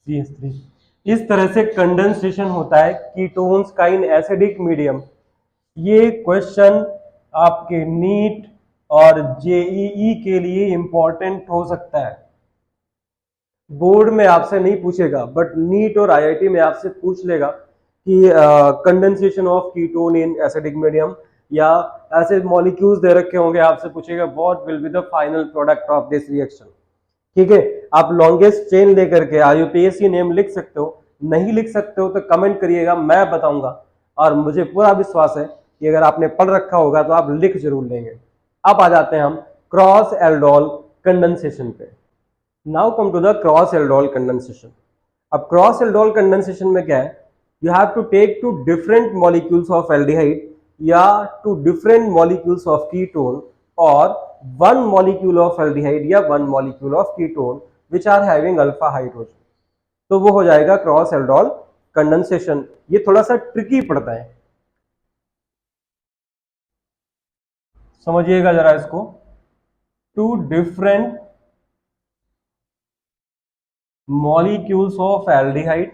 CH3। इस तरह से कंडेंसेशन होता है कीटोन्स का इन एसिडिक मीडियम। ये क्वेश्चन आपके नीट और जेईई के लिए इंपॉर्टेंट हो सकता है। बोर्ड में आपसे नहीं पूछेगा, बट नीट और आईआईटी में आपसे पूछ लेगा कि condensation of ketone in acidic medium, या ऐसे मॉलिक्यूल्स दे रखे होंगे, आपसे पूछेगा what will be the final product of this reaction. ठीक है, आप लॉन्गेस्ट चेन लेकर के आईयूपीएसी नेम लिख सकते हो, नहीं लिख सकते हो तो कमेंट करिएगा, मैं बताऊंगा। और मुझे पूरा विश्वास है कि अगर आपने पढ़ रखा होगा तो आप लिख जरूर लेंगे। अब आ जाते हैं हम क्रॉस एल्डोल कंडेंसेशन पे। Now come to the cross aldol condensation. अब क्रॉस एल्डोल कंडेंसेशन में क्या है, you have to take two different molecules of aldehyde या two different molecules of ketone, और वन मॉलिक्यूल ऑफ एल्डिहाइड या one molecule of ketone which are having alpha hydrogen, तो वो हो जाएगा क्रॉस एल्डोल कंडेंसेशन। ये थोड़ा सा ट्रिकी पड़ता है, समझिएगा जरा इसको। Two different molecules of aldehyde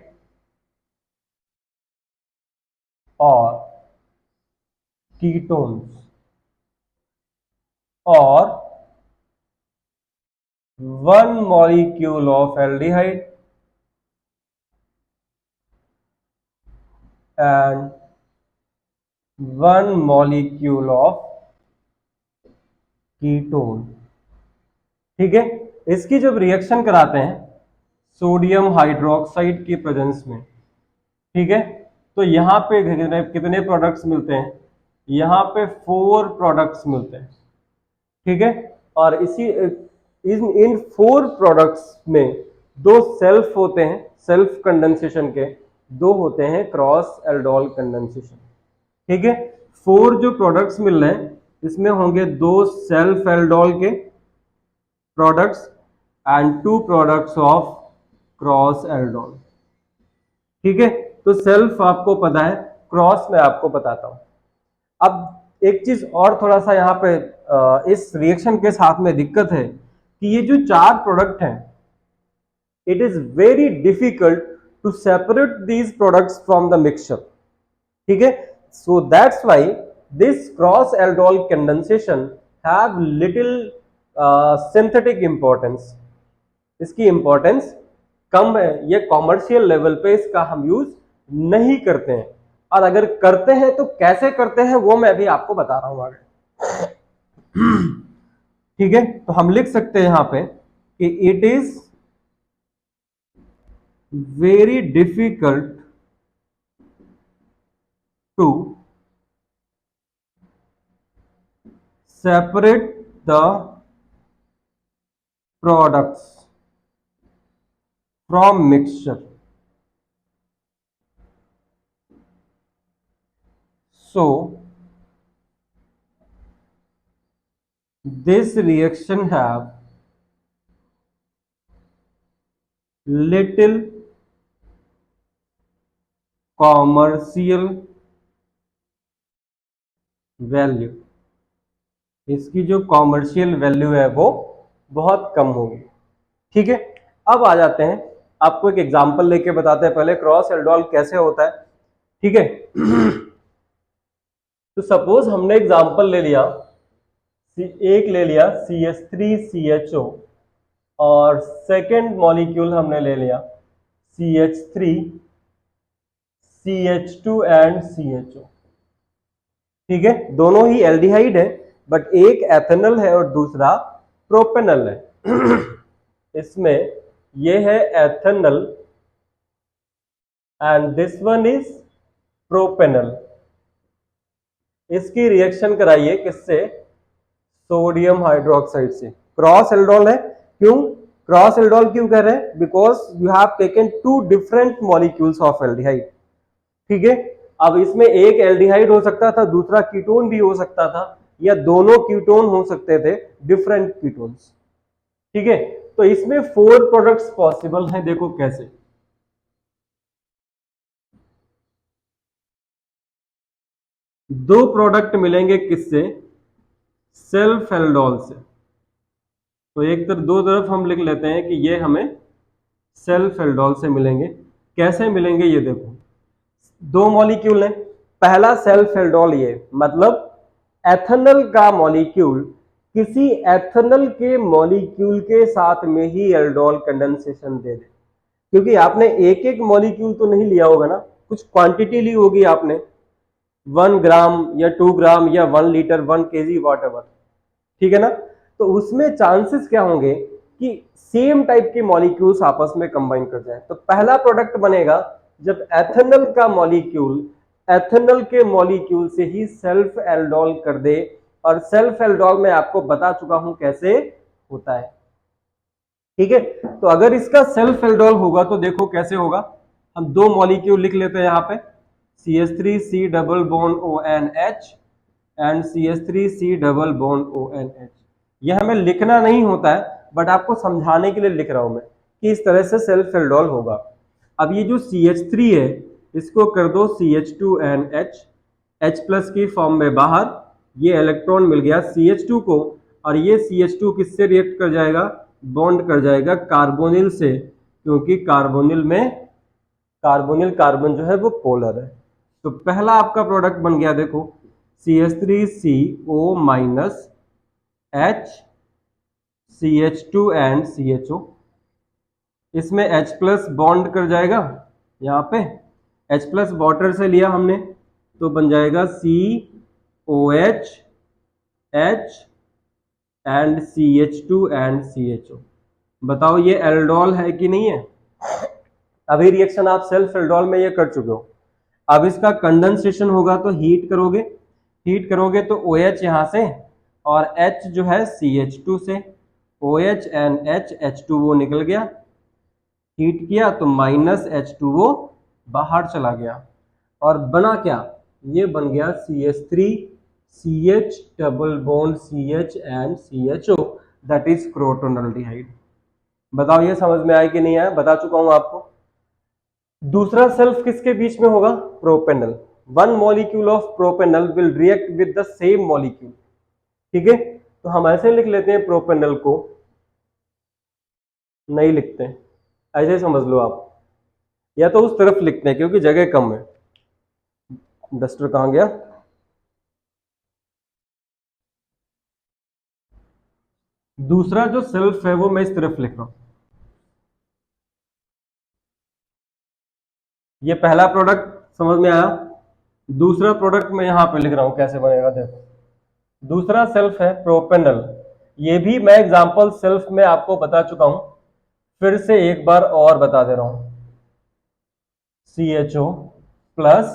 or ketones or one molecule of aldehyde and one molecule of ketone। ठीक है, इसकी जब रिएक्शन कराते हैं सोडियम हाइड्रोक्साइड की प्रेजेंस में, ठीक है, तो यहां पे कितने प्रोडक्ट्स मिलते हैं, यहां पे 4 प्रोडक्ट्स मिलते हैं। ठीक है, और इसी इन 4 प्रोडक्ट्स में 2 सेल्फ होते हैं, सेल्फ कंडेंसेशन के, 2 होते हैं क्रॉस एल्डोल कंडेंसेशन। ठीक है, 4 जो प्रोडक्ट्स मिल रहे हैं इसमें होंगे 2 सेल्फ एल्डोल के products and 2 products of cross aldol. ठीक है, तो सेल्फ आपको पता है, क्रॉस में आपको बताता हूं। अब एक चीज और थोड़ा सा यहाँ पे इस रिएक्शन के साथ में दिक्कत है कि ये जो 4 प्रोडक्ट हैं, it is very difficult to separate these products from the mixture. ठीक है, so that's why this cross aldol condensation have little synthetic importance. इसकी इंपॉर्टेंस कम है, ये कॉमर्शियल लेवल पे इसका हम यूज नहीं करते हैं, और अगर करते हैं तो कैसे करते हैं वो मैं अभी आपको बता रहा हूं आगे। ठीक है, तो हम लिख सकते हैं यहां पे कि it is very difficult to separate the products from mixture, so this reaction have little commercial value। इसकी जो कॉमर्शियल वैल्यू है वो बहुत कम होगी। ठीक है, अब आ जाते हैं, आपको एक एग्जांपल लेके बताते हैं पहले क्रॉस एल्डोल कैसे होता है। ठीक है, तो सपोज हमने एग्जांपल ले लिया, एक ले लिया CH3CHO, और सेकेंड मॉलिक्यूल हमने ले लिया CH3CH2 एंड CHO। ठीक है, दोनों ही एल्डिहाइड है, बट एक एथेनल है और दूसरा प्रोपेनल है। इसमें ये है ethanal and this one is propanal. इसकी रिएक्शन कराइए किससे, सोडियम हाइड्रोक्साइड से। क्रॉस एल्डोल है, क्यों क्रॉस एल्डोल क्यों कह रहे हैं, because you have taken 2 different molecules of aldehyde. ठीक है, अब इसमें एक एल्डिहाइड हो सकता था, दूसरा कीटोन भी हो सकता था, या दोनों कीटोन हो सकते थे, डिफरेंट कीटोन्स। ठीक है, तो इसमें 4 प्रोडक्ट्स पॉसिबल हैं, देखो कैसे। दो प्रोडक्ट मिलेंगे किससे? सेल्फ एल्डोल से। तो एक तरफ दो तरफ हम लिख लेते हैं कि ये हमें सेल्फ एल्डोल से मिलेंगे। कैसे मिलेंगे ये देखो, दो मॉलिक्यूल हैं, पहला सेल्फ एल्डोल, ये मतलब एथेनॉल का मॉलिक्यूल किसी एथेनॉल के मॉलिक्यूल के साथ में ही एल्डोल कंडेंसेशन दे दे। क्योंकि आपने एक एक मॉलिक्यूल तो नहीं लिया होगा ना, कुछ क्वांटिटी ली होगी आपने, 1 ग्राम या 2 ग्राम या 1 लीटर 1 kg वॉट एवर, ठीक है ना। तो उसमें चांसेस क्या होंगे कि सेम टाइप के मॉलिक्यूल्स आपस में कंबाइन कर जाए। तो पहला प्रोडक्ट बनेगा जब एथेनॉल का मॉलिक्यूल एथेनॉल के मॉलिक्यूल से ही सेल्फ एल्डोल कर दे। और सेल्फ एल्डोल मैं आपको बता चुका हूं कैसे होता है, ठीक है। तो अगर इसका सेल्फ एल्डोल होगा तो देखो कैसे होगा। हम दो मॉलिक्यूल लिख लेते हैं यहाँ पे, CH3C double bond ONH and CH3C double bond ONH। ये हमें लिखना नहीं होता है, बट आपको समझाने के लिए लिख रहा हूं मैं कि इस तरह से सेल्फ एल्डोल होगा। अब ये जो CH3 है इसको कर दो CH2NH, H प्लस की फॉर्म में बाहर, ये इलेक्ट्रॉन मिल गया CH2 को, और ये CH2 किससे रिएक्ट कर जाएगा? बॉन्ड कर जाएगा कार्बोनिल से, क्योंकि कार्बोनिल में कार्बोनिल कार्बन जो है वो पोलर है। तो पहला आपका प्रोडक्ट बन गया देखो, CH3CO minus H CH2 and CHO। इसमें H प्लस बॉन्ड कर जाएगा, यहाँ पे H प्लस वाटर से लिया हमने तो बन जाएगा COH H and CH2 and CHO। बताओ ये एल्डोल है कि नहीं है? अभी रिएक्शन आप सेल्फ एल्डोल में ये कर चुके हो। अब इसका कंडेंसेशन होगा तो हीट करोगे तो OH यहाँ से और H जो है CH2 से, OH एंड H H2O निकल गया, हीट किया तो माइनस H2O बाहर चला गया, और बना क्या? ये बन गया CH3 CH double bond CH and CHO, that is crotonaldehyde. बताओ ये समझ में आया कि नहीं आया? बता चुका हूं आपको। दूसरा सेल्फ किसके बीच में होगा? Propanal. One molecule of propanal will react with the same molecule, ठीक है। तो हम ऐसे लिख लेते हैं, प्रोपेनल को नहीं लिखते, ऐसे समझ लो आप, या तो उस तरफ लिखते हैं क्योंकि जगह कम है। डस्टर कहां गया? दूसरा जो सेल्फ है वो मैं इस तरफ लिख रहा हूं। ये पहला प्रोडक्ट समझ में आया। दूसरा प्रोडक्ट मैं यहां पे लिख रहा हूं, कैसे बनेगा देखो। दूसरा सेल्फ है प्रोपेनल। ये भी मैं एग्जांपल सेल्फ में आपको बता चुका हूं, फिर से एक बार और बता दे रहा हूं। CHO plus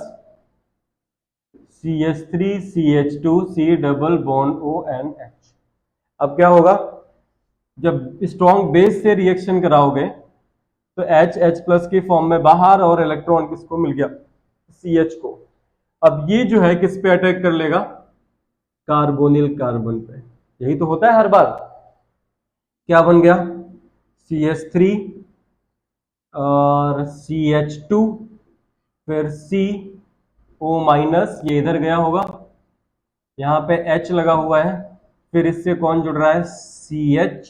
CH3CH2C double bond ONH। अब क्या होगा? जब स्ट्रॉन्ग बेस से रिएक्शन कराओगे तो H प्लस की फॉर्म में बाहर, और इलेक्ट्रॉन किसको मिल गया? CH को। अब ये जो है किस पे अटैक कर लेगा? कार्बोनिल कार्बन पे। यही तो होता है हर बार। क्या बन गया? CH3 और CH2, फिर CO माइनस, ये इधर गया होगा, यहाँ पे H लगा हुआ है, फिर इससे कौन जुड़ रहा है? CH,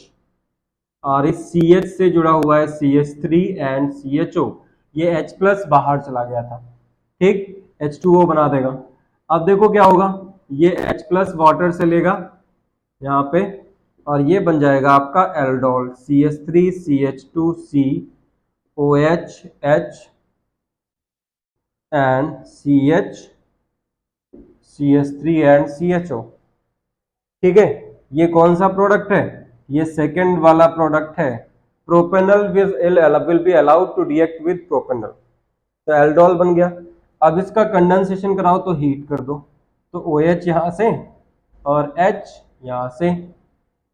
और इस CH से जुड़ा हुआ है CH3 एंड CHO। ये H प्लस बाहर चला गया था, ठीक, H2O बना देगा। अब देखो क्या होगा, ये H प्लस वाटर से लेगा यहाँ पे, और ये बन जाएगा आपका aldol, CH3CH2C OH H and CH CH3 and CHO, ठीक है। ये कौन सा प्रोडक्ट है? ये सेकंड वाला प्रोडक्ट है। Propanal will be allowed to react with propanal, तो एल्डोल बन गया। अब इसका कंडेंसेशन कराओ तो हीट कर दो, तो OH यहाँ से और H यहाँ से,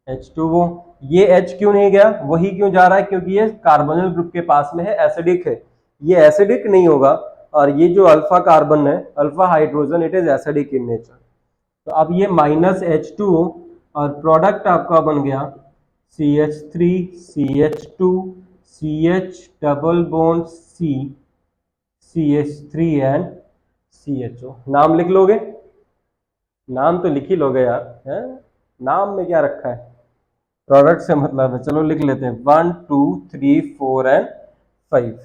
H2O। ये H क्यों नहीं गया? वही क्यों जा रहा है? क्योंकि ये कार्बोनिल ग्रुप के पास में है, एसिडिक है। ये एसिडिक नहीं होगा, और ये जो अल्फा कार्बन है, alpha hydrogen, it is acidic in nature. तो अब ये माइनस H2O, और प्रोडक्ट आपका बन गया CH3 CH2 CH double bond C CH3 and CHO। नाम लिख लोगे? नाम तो लिख ही लोगे यार, है? नाम में क्या रखा है, प्रोडक्ट से मतलब है। चलो लिख लेते हैं 1 2 3 4 एंड 5।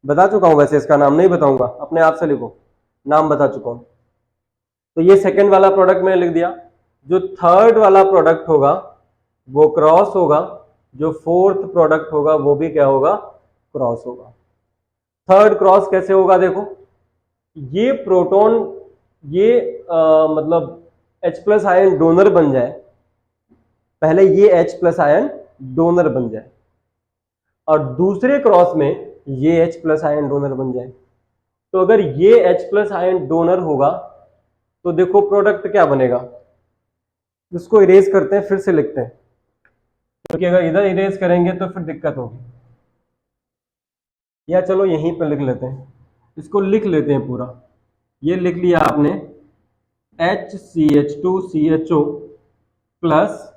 बता चुका हूं वैसे, इसका नाम नहीं बताऊंगा, अपने आप से लिखो, नाम बता चुका हूं। तो ये सेकंड वाला प्रोडक्ट मैंने लिख दिया। जो थर्ड वाला प्रोडक्ट होगा वो क्रॉस होगा, जो फोर्थ प्रोडक्ट होगा वो भी क्या होगा, क्रॉस होगा। थर्ड क्रॉस कैसे होगा, देखो ये प्रोटॉन, ये मतलब H प्लस आयन डोनर बन जाए, पहले ये H प्लस आयन डोनर बन जाए और दूसरे क्रॉस में ये H प्लस आयन डोनर बन जाए। तो अगर ये H प्लस आयन डोनर होगा तो देखो प्रोडक्ट क्या बनेगा। इसको इरेज करते हैं, फिर से लिखते हैं, क्योंकि अगर इधर इरेज करेंगे तो फिर दिक्कत होगी। या चलो यहीं पर लिख लेते हैं, इसको लिख लेते हैं पूरा। ये लिख लिया आपने HCH2CHO plus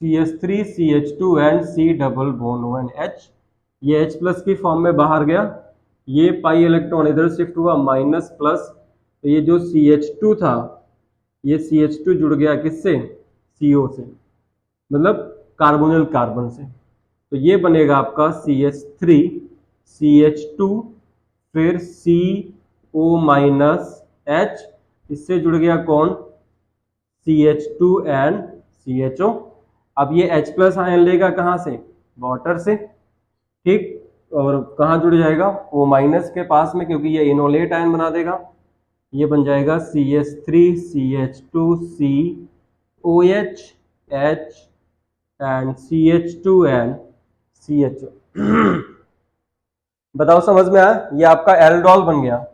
CH3CH2 and C double bond ONH। ये H प्लस की फॉर्म में बाहर गया, ये पाई इलेक्ट्रॉन इधर शिफ्ट हुआ माइनस प्लस, तो ये जो CH2 था ये CH2 जुड़ गया किससे, CO से, मतलब कार्बोनिल कार्बन से। तो ये बनेगा आपका CH3CH2 फिर CO माइनस H, इससे जुड़ गया कौन, CH2 एंड CHO। अब ये H प्लस आयन लेगा कहाँ से, वाटर से, ठीक, और कहाँ जुड़ जाएगा, O माइनस के पास में, क्योंकि ये इनोलेट आयन बना देगा। ये बन जाएगा CH3CH2COH H and CH2 and CHO। बताओ समझ में आया, ये आपका एल्डोल बन गया।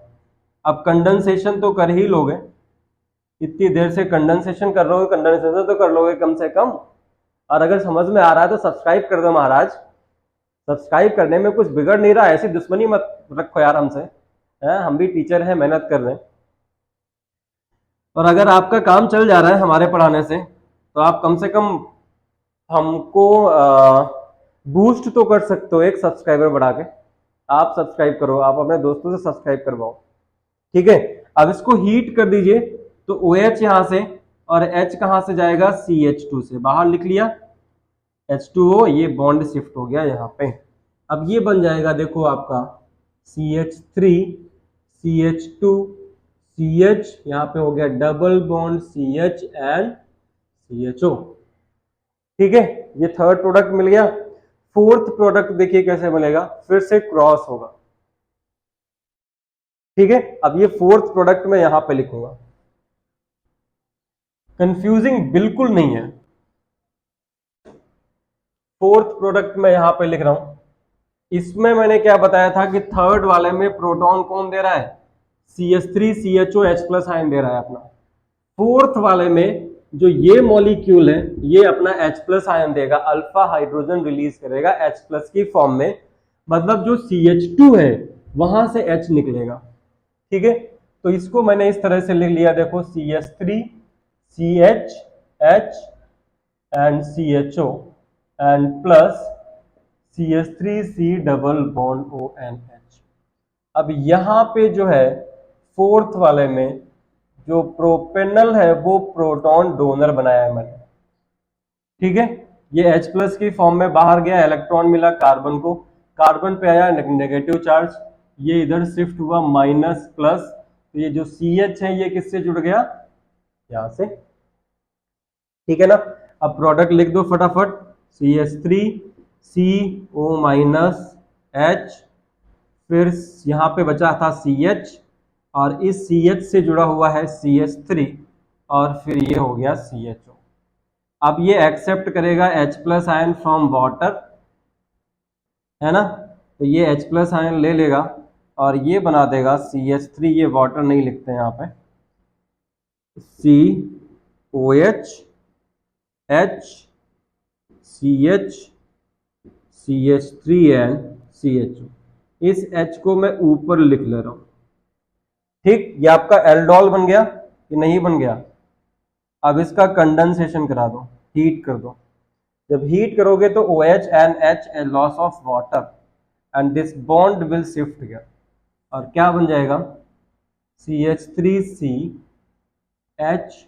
अब कंडेंसेशन तो कर ही लोगे, इतनी देर से कंडेंसेशन कर रहे हो, कंडेंसेशन तो कर लोगे कम से कम। और अगर समझ में आ रहा है तो सब्सक्राइब कर दो महाराज, सब्सक्राइब करने में कुछ बिगड़ नहीं रहा, ऐसी दुश्मनी मत रखो यार हमसे, है? हम भी टीचर हैं, मेहनत कर रहे हैं। और अगर आपका काम चल जा रहा है हमारे पढ़ाने से तो आप कम से कम हमको बूस्ट तो कर सकते हो एक सब्सक्राइबर बढ़ा के। आप सब्सक्राइब करो, आप अपने दोस्तों से सब्सक्राइब करवाओ, ठीक है। अब इसको हीट कर दीजिए, तो OH यहां से और H कहां से जाएगा, CH2 से, बाहर लिख लिया H2O, ये बॉन्ड शिफ्ट हो गया यहाँ पे। अब ये बन जाएगा देखो आपका CH3 CH2 CH, यहाँ पे हो गया double bond CH and CHO, ठीक है। ये थर्ड प्रोडक्ट मिल गया। फोर्थ प्रोडक्ट देखिए कैसे बनेगा, फिर से क्रॉस होगा, ठीक है। अब ये फोर्थ प्रोडक्ट मैं यहां पे लिखूंगा, कंफ्यूजिंग बिल्कुल नहीं है। फोर्थ प्रोडक्ट मैं यहां पे लिख रहा हूं, इसमें मैंने क्या बताया था कि थर्ड वाले में प्रोटॉन कौन दे रहा है, CH3CHO H प्लस आयन दे रहा है अपना। फोर्थ वाले में जो ये मॉलिक्यूल है ये अपना H प्लस आयन देगा, अल्फा हाइड्रोजन रिलीज करेगा H प्लस की फॉर्म में, मतलब जो CH2 है वहां से H निकलेगा, ठीक है। तो इसको मैंने इस तरह से लिख लिया, देखो CH3 CH H and CHO and plus CH3C double bond ONH। अब यहां पे जो है फोर्थ वाले में जो प्रोपेनल है वो प्रोटॉन डोनर बनाया है मैंने, ठीक है। ये H प्लस की फॉर्म में बाहर गया, इलेक्ट्रॉन मिला कार्बन को, कार्बन पे आया नेगेटिव चार्ज, ये इधर शिफ्ट हुआ माइनस प्लस, तो ये जो CH है ये किससे जुड़ गया, यहां से, ठीक है ना। अब प्रोडक्ट लिख दो फटाफट, CH3 CO माइनस H, फिर यहां पे बचा था CH और इस CH से जुड़ा हुआ है CH3 और फिर ये हो गया CHO। अब ये एक्सेप्ट करेगा H plus ion from water, है ना, तो ये H प्लस आयन ले लेगा और ये बना देगा CH3, ये वाटर नहीं लिखते हैं यहाँ पे, COH H CH CH3 and CHO। इस H को मैं ऊपर लिख ले रहा हूं, ठीक। ये आपका एल्डोल बन गया कि नहीं बन गया। अब इसका कंडेंसेशन करा दो, हीट कर दो। जब हीट करोगे तो OH and H a loss of water and this bond will shift here और क्या बन जाएगा CH3C H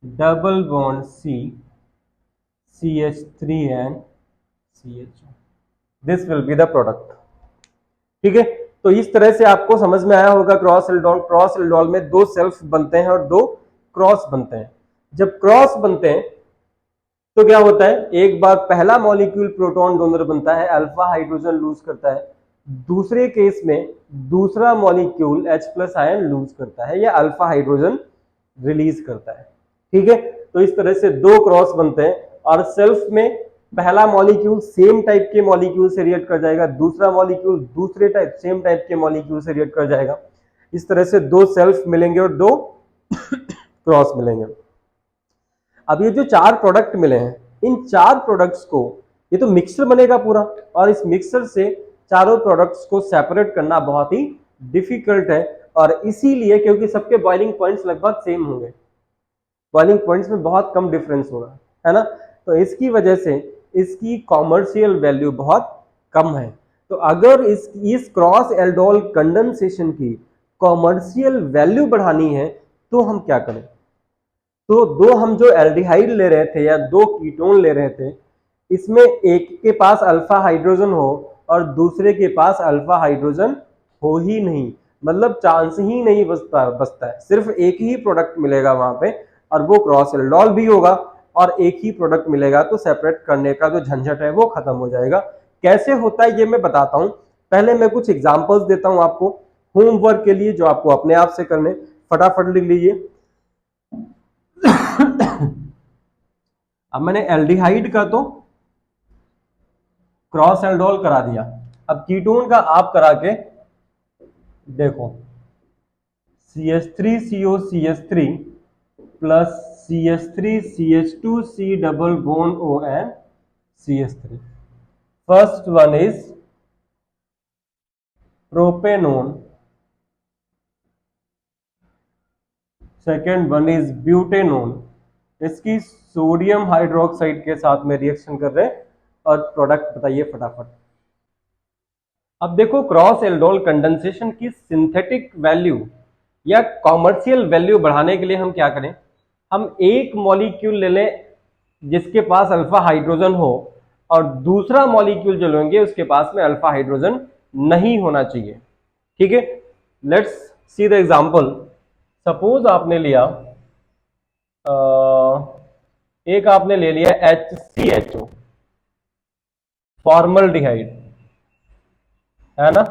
double bond C, CH3 and CHO. This will be the product. ठीक है, तो इस तरह से आपको समझ में आया होगा क्रॉस एल्डोल। क्रॉस एल्डोल में दो सेल्फ बनते हैं और दो क्रॉस बनते हैं। जब क्रॉस बनते हैं तो क्या होता है, एक बार पहला मॉलिक्यूल प्रोटॉन डोनर बनता है, अल्फा हाइड्रोजन लूज करता है, दूसरे केस में दूसरा molecule H plus ion lose करता है या अल्फा हाइड्रोजन रिलीज करता है। ठीक है, तो इस तरह से दो क्रॉस बनते हैं और सेल्फ में पहला मॉलिक्यूल सेम टाइप के मॉलिक्यूल से रिएक्ट कर जाएगा, दूसरा मॉलिक्यूल दूसरे टाइप सेम टाइप के मॉलिक्यूल से रिएक्ट कर जाएगा। इस तरह से दो सेल्फ मिलेंगे और दो क्रॉस मिलेंगे। अब ये जो चार प्रोडक्ट मिले हैं, इन चार प्रोडक्ट्स को, ये तो मिक्सचर बनेगा पूरा, और इस मिक्सचर से चारों प्रोडक्ट्स को सेपरेट करना बहुत ही डिफिकल्ट है। और इसीलिए क्योंकि सबके बॉइलिंग पॉइंट्स लगभग सेम होंगे, बॉइलिंग पॉइंट्स में बहुत कम डिफरेंस होगा, है ना, तो इसकी वजह से इसकी कॉमर्शियल वैल्यू बहुत कम है। तो अगर इस क्रॉस एल्डोल कंडेंसेशन की कॉमर्शियल वैल्यू बढ़ानी है तो हम क्या करें, तो दो हम जो एल्डिहाइड ले रहे थे या दो कीटोन ले रहे थे, इसमें एक के पास अल्फा हाइड्रोजन हो और दूसरे के पास अल्फा हाइड्रोजन हो ही नहीं, मतलब चांस ही नहीं बचता है, सिर्फ एक ही प्रोडक्ट मिलेगा वहां पे और वो क्रॉस एल्डोल भी होगा और एक ही प्रोडक्ट मिलेगा, तो सेपरेट करने का जो झंझट है वो खत्म हो जाएगा। कैसे होता है ये मैं बताता हूं, पहले मैं कुछ एग्जांपल्स देता हूं आपको होमवर्क के लिए जो आपको अपने आप से करने, फटाफट लिख लीजिए। अब मैंने एल्डिहाइड का तो क्रॉस एल्डोल करा दिया, अब कीटोन का आप करा के देखो, CH3COCH3 plus CH3CH2C double bond ON CH3। First one is propanone, second one is butanone. इसकी सोडियम हाइड्रोक्साइड के साथ में रिएक्शन कर रहे हैं और प्रोडक्ट बताइए फटाफट। अब देखो क्रॉस एल्डोल कंडेंसेशन की सिंथेटिक वैल्यू या कॉमर्शियल वैल्यू बढ़ाने के लिए हम क्या करें, हम एक मॉलिक्यूल ले लें जिसके पास अल्फा हाइड्रोजन हो और दूसरा मॉलिक्यूल जो लेंगे उसके पास में अल्फा हाइड्रोजन नहीं होना चाहिए। ठीक है, let's see the example. Suppose आपने लिया एक आपने ले लिया HCHO, फॉर्मल्डिहाइड, है ना,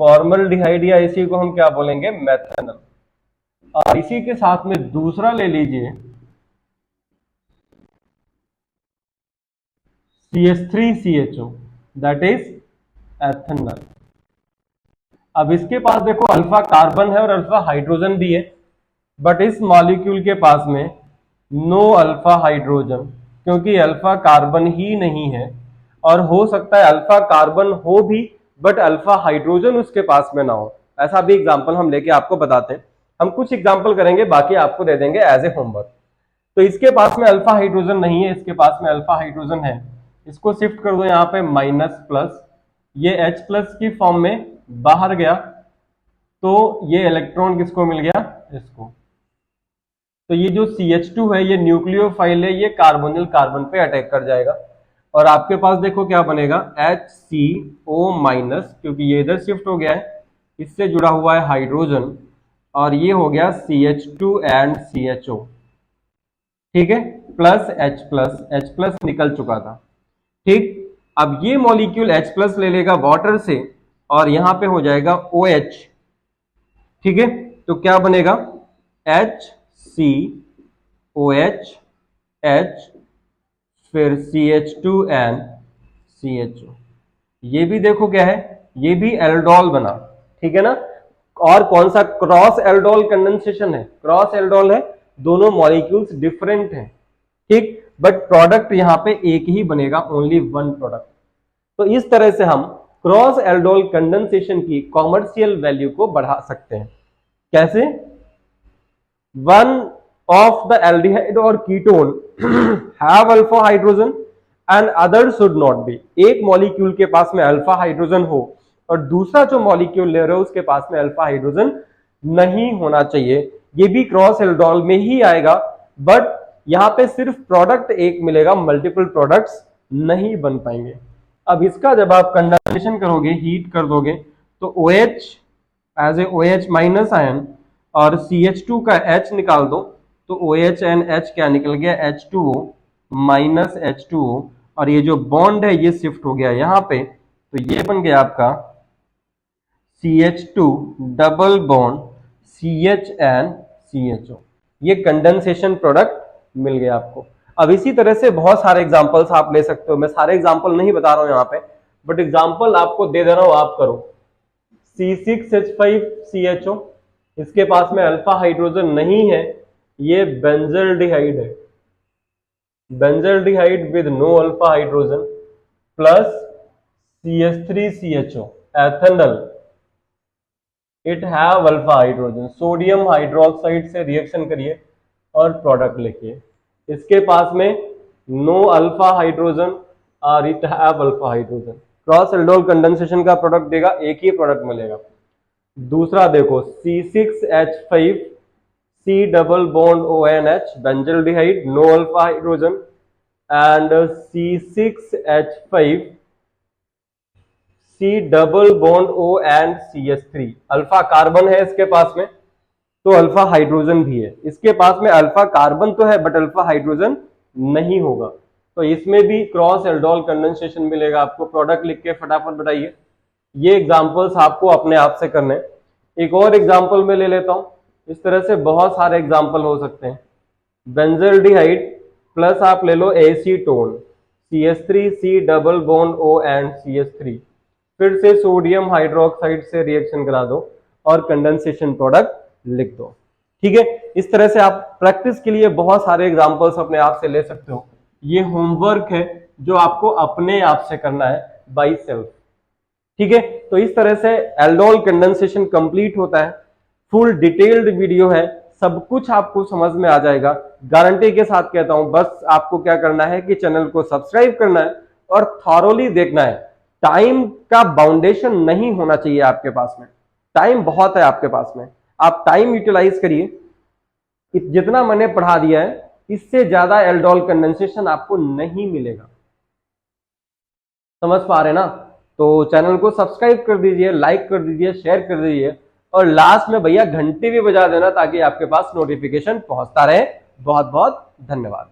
फॉर्मल्डिहाइड या इसी को हम क्या बोलेंगे, मेथनॉल। और इसी के साथ में दूसरा ले लीजिए CH3CHO, दैट इज एथेनॉल। अब इसके पास देखो अल्फा कार्बन है और अल्फा हाइड्रोजन भी है, बट इस मॉलिक्यूल के पास में नो अल्फा हाइड्रोजन, क्योंकि अल्फा कार्बन ही नहीं है, और हो सकता है अल्फा कार्बन हो भी बट अल्फा हाइड्रोजन उसके पास में ना हो। ऐसा भी एग्जांपल हम लेके आपको बताते हैं, हम कुछ एग्जांपल करेंगे, बाकी आपको दे देंगे एज ए होमवर्क। तो इसके पास में अल्फा हाइड्रोजन नहीं है, इसके पास में अल्फा हाइड्रोजन है, इसको शिफ्ट कर दो यहाँ पे माइनस प्लस, ये H प्लस की फॉर्म में बाहर गया, तो ये इलेक्ट्रॉन किसको मिल गया, इसको। तो ये जो CH2 है ये न्यूक्लियोफाइल है, ये कार्बोनिल कार्बन पे अटैक कर जाएगा और आपके पास देखो क्या बनेगा, HCO माइनस, क्योंकि ये इधर शिफ्ट हो गया है, इससे जुड़ा हुआ है हाइड्रोजन, और ये हो गया CH2 एंड CHO। ठीक है, प्लस H प्लस निकल चुका था। ठीक, अब ये मॉलिक्यूल H प्लस ले लेगा वाटर से और यहां पे हो जाएगा OH। ठीक है, तो क्या बनेगा, HCOH H, फिर CH2N CHO। ये भी देखो क्या है, ये भी एल्डोल बना। ठीक है ना, और कौन सा, क्रॉस एल्डोल कंडेंसेशन है, क्रॉस एल्डोल है, दोनों मॉलिक्यूल्स डिफरेंट हैं। ठीक, बट प्रोडक्ट यहां पे एक ही बनेगा, ओनली वन प्रोडक्ट। तो इस तरह से हम क्रॉस एल्डोल कंडेंसेशन की कॉमर्शियल वैल्यू को बढ़ा सकते हैं। कैसे, वन ऑफ द एल्डिहाइड और ketone have alpha hydrogen and other should not be. एक मॉलिक्यूल के पास में अल्फा हाइड्रोजन हो और दूसरा जो मॉलिक्यूल ले रहे हो उसके पास में अल्फा हाइड्रोजन नहीं होना चाहिए। ये भी क्रॉस एल्डोल में ही आएगा, बट यहाँ पे सिर्फ प्रोडक्ट एक मिलेगा, मल्टीपल प्रोडक्ट्स नहीं बन पाएंगे। अब इसका जब आप कंडेंसेशन करोगे, हीट कर दोगे, तो OH as a OH minus ion और CH2 का H निकाल दो, तो OH एंड H क्या निकल गया, H2O माइनस H2O, और ये जो बॉन्ड है ये शिफ्ट हो गया यहाँ पे, तो ये बन गया आपका CH2 double bond CH and CHO। ये कंडेंसेशन प्रोडक्ट मिल गया आपको। अब इसी तरह से बहुत सारे एग्जांपल्स आप ले सकते हो, मैं सारे एग्जांपल नहीं बता रहा हूं यहाँ पे, बट एग्जांपल आपको दे दे रहा हूं, आप करो। C6H5CHO, इसके पास में अल्फा हाइड्रोजन नहीं है, ये बेंजल्डिहाइड है, benzaldehyde with no alpha hydrogen, plus CH3CHO ethanol, it have alpha hydrogen, sodium hydroxide से रिएक्शन करिए और प्रोडक्ट लिखिए। इसके पास में नो अल्फा हाइड्रोजन और it have alpha hydrogen, cross aldol condensation का प्रोडक्ट देगा, एक ही प्रोडक्ट मिलेगा। दूसरा देखो C6H5 C double bond ONH benzaldehyde, no alpha hydrogen, and C6H5 C double bond O and CH3, alpha carbon है इसके पास में, तो अल्फा हाइड्रोजन भी है। इसके पास में अल्फा कार्बन तो है बट अल्फा हाइड्रोजन नहीं होगा, तो इसमें भी क्रॉस एल्डोल कंडेंसेशन मिलेगा आपको। प्रोडक्ट लिख के फटाफट बताइए। ये एग्जांपल्स आपको अपने आप से करने। एक और एग्जांपल में ले लेता हूं, इस तरह से बहुत सारे एग्जांपल हो सकते हैं। बेंजल्डिहाइड प्लस आप ले लो acetone, CH3 C double bond O and CH3, फिर से सोडियम हाइड्रोक्साइड से रिएक्शन करा दो और कंडेंसेशन प्रोडक्ट लिख दो। ठीक है, इस तरह से आप प्रैक्टिस के लिए बहुत सारे एग्जांपल्स अपने आप से ले सकते हो। ये होमवर्क है जो आपको अपने आप से करना है, बाय सेल्फ। ठीक है, तो इस तरह से एल्डोल कंडेंसेशन कंप्लीट होता है। फुल डिटेल्ड वीडियो है, सब कुछ आपको समझ में आ जाएगा, गारंटी के साथ कहता हूं। बस आपको क्या करना है कि चैनल को सब्सक्राइब करना है और थॉरोली देखना है। टाइम का बाउंडेशन नहीं होना चाहिए आपके पास में, टाइम बहुत है आपके पास में, आप टाइम यूटिलाइज करिए। जितना मैंने पढ़ा दिया है इससे ज्यादा एल्डोल कंडेंसेशन आपको नहीं मिलेगा। समझ पा रहे ना? तो चैनल को सब्सक्राइब कर दीजिए, लाइक कर दीजिए, शेयर कर दीजिए, और लास्ट में भैया घंटी भी बजा देना ताकि आपके पास नोटिफिकेशन पहुंचता रहे। बहुत बहुत धन्यवाद।